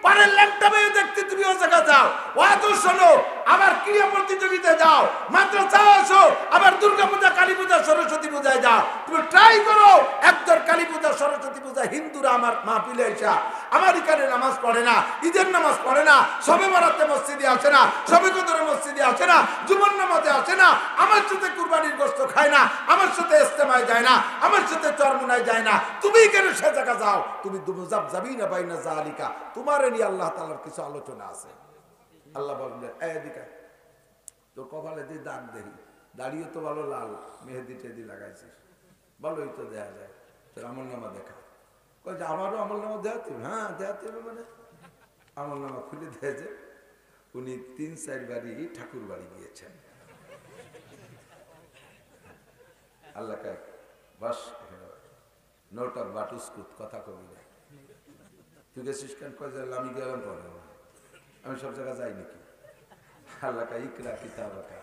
পারে ল্যাংটা মেয়ে দেখতে তুমি ও জায়গা যাও ওয়াজ শোনো আবার ক্রীড়া প্রতিযোগিতায় যাও মাদ্রাসা আসো আবার দুর্গা পূজা কালী পূজা সরস্বতী পূজায় যাও তুমি ট্রাই করো একদর কালী পূজা সরস্বতী পূজা হিন্দুরা আমার মাহফিলে এসে আমার এখানে নামাজ পড়ে না ঈদের নামাজ পড়ে না সবে বরাতে মসজিদে আসে না সবে কদরে মসজিদে আসে না জুমার নামাজে আসে না আমার সাথে কুরবানির গোশত খায় না আমার সাথে ইস্তেমায় যায় না আমার সাথে চরমুনায় যায় না তুমি কেন সে জায়গা যাও তুমি দুমুজাব যাবিনা বাইনা জালিকা তোমার নিয়ে আল্লাহ তাআলার কিছু আলোচনা আছে আল্লাহ বললেন এদিকে তোর কপালে দিয়ে দাগ দেখি দাড়িও তো ভালো লাল মেহেদি টেদি লাগাইছিস ভালোই তো দেয়া যায় তোর আমল নামা দেখা কয়েছে আমারও আমল নামা দেওয়াতে হবে হ্যাঁ দেওয়াতে হবে মানে আমল নামা খুলে দিয়েছে উনি ৩-৪ বাড়ি ঠাকুর বাড়ি গিয়েছেন আল্লাহ বাস নোট অফ বাটুস্কুত কথা কবি না তুই গেছিস কেন কয়ে আমি গেলাম পরে আমি সব জায়গায় যাই নাকি আল্লাহ ইকরা কিতাবাকা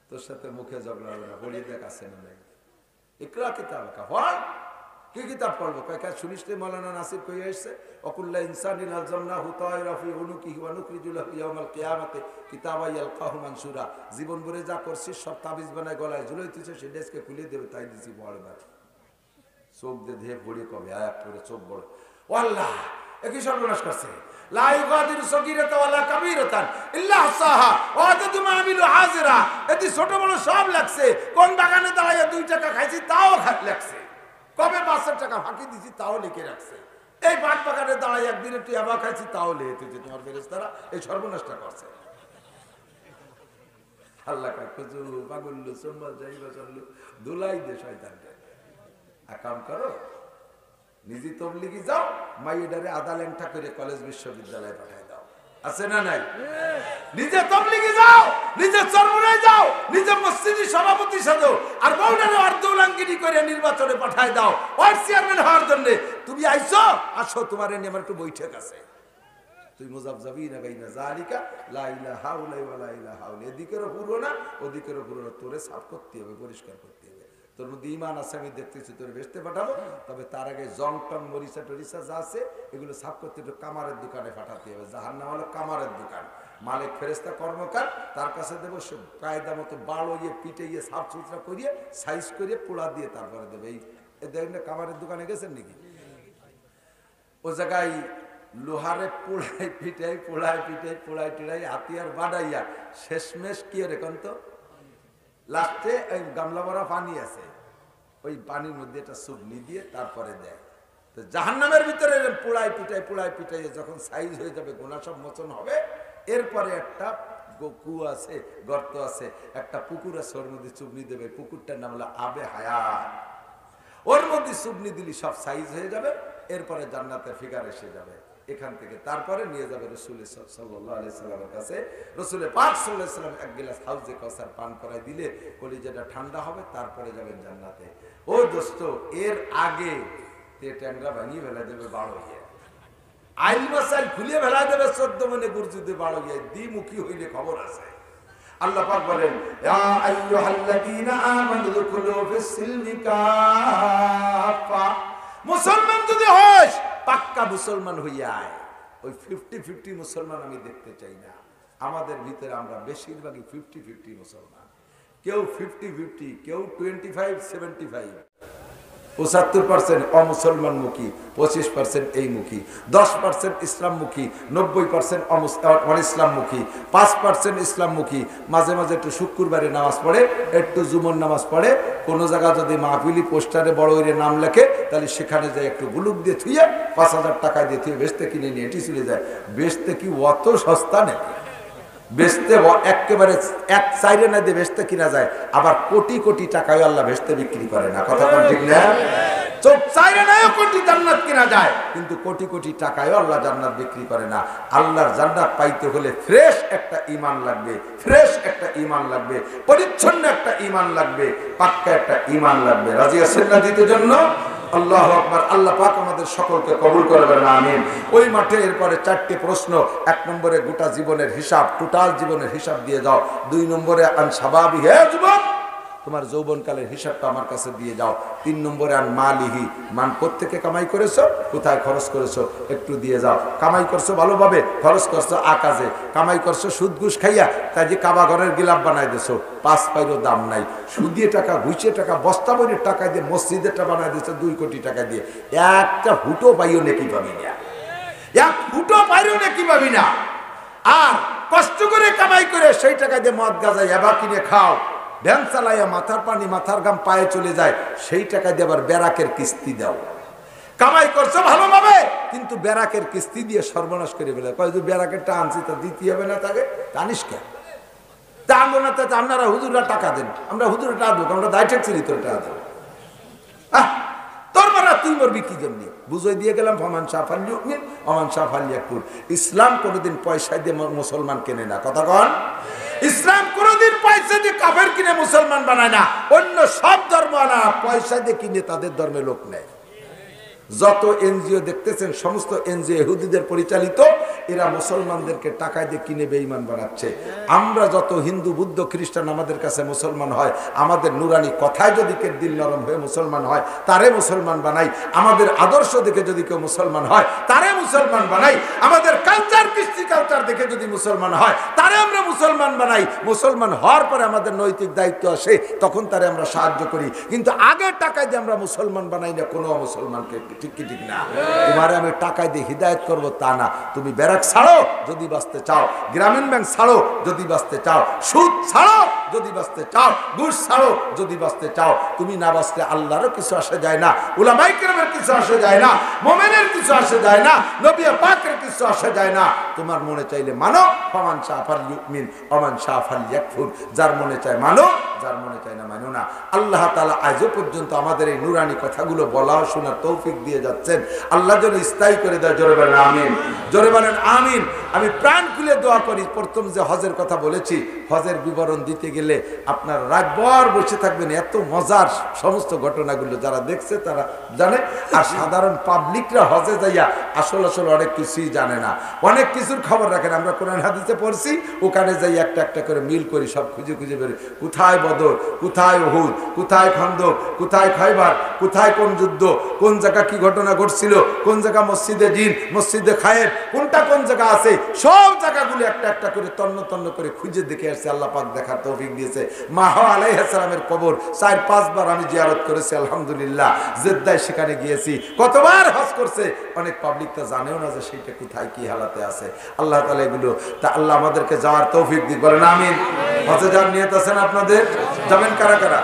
তোর সাথে মুখে ঝগড়া হবে না বলি দেখ আছে না নাই ইকরা কিতাবাকা পড় কি কিতাব পড়বো কয়েক শুনিস রে মৌলানা নাসির কই আসছে অকুল্লা ইনসানিন আলজামনাহু তায়রাফি উনুকিহি ওয়া নুখরিজু লাহু ইয়াউমাল কিয়ামাতি কিতাবা ইয়ালকাহু মানসুরা জীবন ভরে যা করছিস সব তাবিজ বানায় গলায় ঝুলাই দিছিস সেই ডেস্কে খুলে দেবে তাই দিছি পড় না চোখ দিয়ে ধেয়ে পড়ে কবে আয়াত করে চোখ বড় ও আল্লাহ একই সর্বনাশ করছে লা ইউগাদিরু সগীরাতান ওয়ালা কাবীরাতান ইল্লা আহসাহা ওয়া আতাদু মা আমিলু হাজিরা এটি ছোট বড় সব লাগছে কোন বাগানে দাঁড়াইয়া 2 টাকা খাইছি তাও লাগছে কবে 5 টাকা ফাঁকি দিছি তাও লিখে রাখছে এই বাগ বাগানে দাঁড়াই একদিন একটু আবা খাইছি তাও লিখেছে তোমার ফেরেশতারা এই সর্বনাশটা করছে আল্লাহ কা কুজু পাগলু সুম্মা যাইবা চলু দুলাই দে শয়তানকে আকাম করো নিজে তবলিগি যাও মাইয়েডারে আধা ল্যাংটা করে কলেজ বিশ্ববিদ্যালয়ে পাঠায় দাও আছে না নাই নিজে তবলিগি যাও নিজে চরমুনায় যাও নিজে মসজিদি সভাপতি সাজো আর বউডারে অর্ধউলাঙ্গিনী করে নির্বাচনে পাঠায় দাও ভাইস চেয়ারম্যান হওয়ার জন্য তুমি আইছো আসো তোমার নিয়ে আমার একটু বৈঠক আছে তুই মুজাবজাবিনা বাইনা যালিকা লা ইলাহা ইল্লা ইলাহা এদিকেরও পুরো না ওদিকেরও পুরো না তোরে সাফ করতে হবে পরিষ্কার করতে হবে তোর মধ্যে ঈমান আছে আমি দেখতেছি তোর বেচতে পাঠাবো তবে তার আগে জংটং মরিচা টরিচা যা আছে এগুলো সাফ করতে একটু কামারের দোকানে পাঠাতে হবে জাহান্নাম হলো কামারের দোকান মালিক ফেরেশতা কর্মকার তার কাছে দেবো সে কায়দা মতো বাড়িয়ে পিটিয়ে সাফ সুতরা করিয়ে সাইজ করিয়ে পোড়া দিয়ে তারপরে দেবে এই দেখেন না কামারের দোকানে গেছেন নাকি ও জায়গায় লোহারে পোড়াই পিটাই পোড়াই পিটাই পোড়াই টিড়াই হাতিয়ার বাড়াইয়া শেষমেশ কি রেখন তো লাস্টে ওই গামলা ভরা পানি আছে ওই পানির মধ্যে একটা সুবনি দিয়ে তারপরে দেয় তো জাহান্নামের ভিতরে পোড়াই পিটাই যখন সাইজ হয়ে যাবে গোনা সব মোচন হবে এরপরে একটা কুয়া আছে গর্ত আছে একটা পুকুর আছে ওর মধ্যে চুবনি দেবে পুকুরটার নাম হলো আবে হায়াত ওর মধ্যে চুবনি দিলি সব সাইজ হয়ে যাবে এরপরে জান্নাতের ফিগার এসে যাবে এখান থেকে তারপরে নিয়ে যাবে রাসূল সাল্লাল্লাহু আলাইহি সাল্লামের কাছে রাসূল পাক সাল্লাল্লাহু আলাইহি সাল্লাম এক গ্লাস হাউজে কাউসার পান করায় দিলে কলিজাটা ঠান্ডা হবে তারপরে যাবেন জান্নাতে ও দোস্ত এর আগে তে ট্যাংরা ভাঙিয়ে ফেলা দেবে বাড়ো গিয়ে আইল মাসাইল খুলিয়ে ফেলা দেবে 14 মনে গুরজুদে বাড়ো গিয়ে দ্বিমুখী হইলে খবর আছে আল্লাহ পাক বলেন ইয়া আইয়ুহাল্লাযীনা আমানু দুখুলু ফিস-সিলমি কাফা মুসলমান যদি হস পাক্কা মুসলমান হইয়া আয় ওই 50-50 মুসলমান আমি দেখতে চাই না আমাদের ভিতরে আমরা বেশিরভাগই 50-50 মুসলমান কেউ 50-50 কেউ 25-75 75% অমুসলমান মুখী 25% এই মুখী 10% ইসলাম মুখী 90% অনিসলাম মুখী 5% ইসলাম মুখী মাঝে মাঝে একটু শুক্রবারে নামাজ পড়ে একটু জুমার নামাজ পড়ে কোনো জায়গা যদি মাহফিলি পোস্টারে বড় হইরে নাম লেখে তাহলে সেখানে যায় একটু গুলুক দিয়ে থুয়ে 5000 টাকা দিয়ে থুয়ে বেচতে কিনে নিয়ে এটি চলে যায় বেচতে কি অত সস্তা নাকি বেচতে একেবারে এক সাইডে না দিয়ে বেচতে কিনা যায় আবার কোটি কোটি টাকায় আল্লাহ বেচতে বিক্রি করে না কথা কোন ঠিক না চোখ সাইডে না কোটি জান্নাত কিনা যায় কিন্তু কোটি কোটি টাকায় আল্লাহ জান্নাত বিক্রি করে না আল্লাহর জান্নাত পাইতে হলে ফ্রেশ একটা ঈমান লাগবে ফ্রেশ একটা ঈমান লাগবে পরিচ্ছন্ন একটা ঈমান লাগবে পাক্কা একটা ঈমান লাগবে রাজি আছেন না দিতে জন্য আল্লাহু আকবার। আল্লাহ পাক আমাদের সকলকে কবুল করবেন, আমিন। ওই মাঠে এরপরে 4টি প্রশ্ন। 1 নম্বরে গোটা জীবনের হিসাব, টোটাল জীবনের হিসাব দিয়ে যাও। 2 নম্বরে আন শাবাবি, হে যুবক তোমার যৌবনকালের হিসাবটা আমার কাছে দিয়ে যাও। 3 নম্বরে আন মালিহি, মান কোত্থেকে কামাই করেছো, কোথায় খরচ করেছো একটু দিয়ে যাও। কামাই করছো ভালোভাবে, খরচ করছো আকাজে, কামাই করছো সুদ ঘুষ খাইয়া, তাই যে কাবা ঘরের গিলাপ বানাই দিছো, 5 পাইরও দাম নাই, সুদিয়ে টাকা ঘুষিয়ে টাকা বস্তা বইয়ের টাকা দিয়ে মসজিদেরটা বানাই দিছো 2 কোটি টাকা দিয়ে। একটা ফুটো পাইও নাকি পাবি না, এক ফুটো পাইও নাকি পাবি না। আর কষ্ট করে কামাই করে সেই টাকা দিয়ে মদ গাঁজা এবার কিনে খাও, ভ্যান চালাইয়া মাথার পানি মাথার গাম পায়ে চলে যায়, সেই টাকা দিয়ে আবার ব্যারাকের কিস্তি দাও। কামাই করছো ভালোভাবে, কিন্তু ব্যারাকের কিস্তি দিয়ে সর্বনাশ করে ফেলে। কয় যে ব্যারাকেরটা আনছি তা দিতে হবে না, তাকে জানিস কেন তা আনবো না, তাতে আপনারা হুজুররা টাকা দেন, আমরা হুজুরে টাকা দেবো, আমরা দায় ঠেকছি তোর টাকা দেবো। তোর মারা তুই মরবি কি জন্য? বুঝাই দিয়ে গেলাম ফমান শাফাল ইউমিন ওমান শাফাল ইয়াকুল। ইসলাম কোনোদিন পয়সা দিয়ে মুসলমান কেনে না, কথা কন। ইসলাম কোনোদিন পয়সা দিয়ে কাফের কিনে মুসলমান বানায় না। অন্য সব ধর্ম না পয়সা দিয়ে কিনে তাদের ধর্মে লোক নেয়। যত এনজিও দেখতেছেন সমস্ত এনজিও ইহুদিদের পরিচালিত, এরা মুসলমানদেরকে টাকা দিয়ে কিনে বেঈমান বানাচ্ছে। আমরা যত হিন্দু বুদ্ধ খ্রিস্টান আমাদের কাছে মুসলমান হয়, আমাদের নুরানি কথায় যদি কেউ দিল নরম হয়ে মুসলমান হয় তারে মুসলমান বানাই। আমাদের আদর্শ দেখে যদি কেউ মুসলমান হয় তারে মুসলমান বানাই। আমাদের কালচার কৃষ্টি কালচার দেখে যদি মুসলমান হয় তারে আমরা মুসলমান বানাই। মুসলমান হওয়ার পরে আমাদের নৈতিক দায়িত্ব আসে, তখন তারে আমরা সাহায্য করি। কিন্তু আগের টাকায় দিয়ে আমরা মুসলমান বানাই না কোনো মুসলমানকে, ঠিক কি ঠিক না? তোমারে আমি টাকায় দিয়ে হিদায়ত করবো তা না। তুমি ব্যারাক ছাড়ো যদি বাঁচতে চাও, গ্রামীণ ব্যাংক ছাড়ো যদি বাঁচতে চাও, সুদ ছাড়ো যদি বাঁচতে চাও, ঘুষ ছাড়ো যদি বাঁচতে চাও। তুমি না বাঁচলে আল্লাহরও কিছু আসে যায় না, উলামায়ে কেরামের কিছু আসে যায় না, মুমিনের কিছু আসে যায় না, নবী পাকের কিছু আসে যায় না। তোমার মনে চাইলে মানো, ফামান শাফাল ইউমিন ওমান শাফাল ইয়াকফুর। যার মনে চায় মানো, যার মনে চায় না মানো না। আল্লাহ তাআলা আজও পর্যন্ত আমাদের এই নুরানি কথাগুলো বলা ও শোনার তৌফিক দিয়ে যাচ্ছেন। আল্লাহ যেন স্থায়ী করে দেয়। জোরে বলেন আমিন, জোরে বলেন আমিন। আমি প্রাণ খুলে দোয়া করি। প্রথম যে হজের কথা বলেছি, হজের বিবরণ দিতে গেলে আপনার রাতভর বসে থাকবেন। এত মজার সমস্ত ঘটনাগুলো যারা দেখছে তারা জানে, আর সাধারণ পাবলিকরা হজে যাইয়া আসলে অনেক কিছুই জানে না, অনেক কিছুর খবর রাখেন। আমরা কোরআন হাদিসে পড়ছি, ওখানে যাই একটা একটা করে মিল করি, সব খুঁজে খুঁজে বের, কোথায় বদর, কোথায় উহুদ, কোথায় খন্দক, কোথায় খয়বার, কোথায় কোন যুদ্ধ, কোন জায়গা কি ঘটনা ঘটছিল, কোন জায়গা মসজিদে জিন, মসজিদে খায়ের, কোনটা কোন জায়গা আছে, সব জায়গাগুলো একটা একটা করে তন্ন তন্ন করে খুঁজে দেখে আসছে। আল্লাহ পাক দেখার তৌফিক দিয়েছে। মা হাওয়া আলাইহিস সালামের কবর 4-5 বার আমি জিয়ারত করেছি, আলহামদুলিল্লাহ। জেদ্দায় সেখানে গিয়েছি, কতবার হজ করছে। অনেক পাবলিক তো জানেও না যে সেইটা কোথায় কি হালাতে আছে। আল্লাহ তাআলা এগুলো, তা আল্লাহ আমাদেরকে যাওয়ার তৌফিক দিক, বলেন আমিন। হজে যাওয়ার নিয়ত আছেন আপনাদের? যাবেন কারা কারা?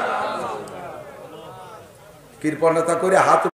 কৃপণতা করে হাত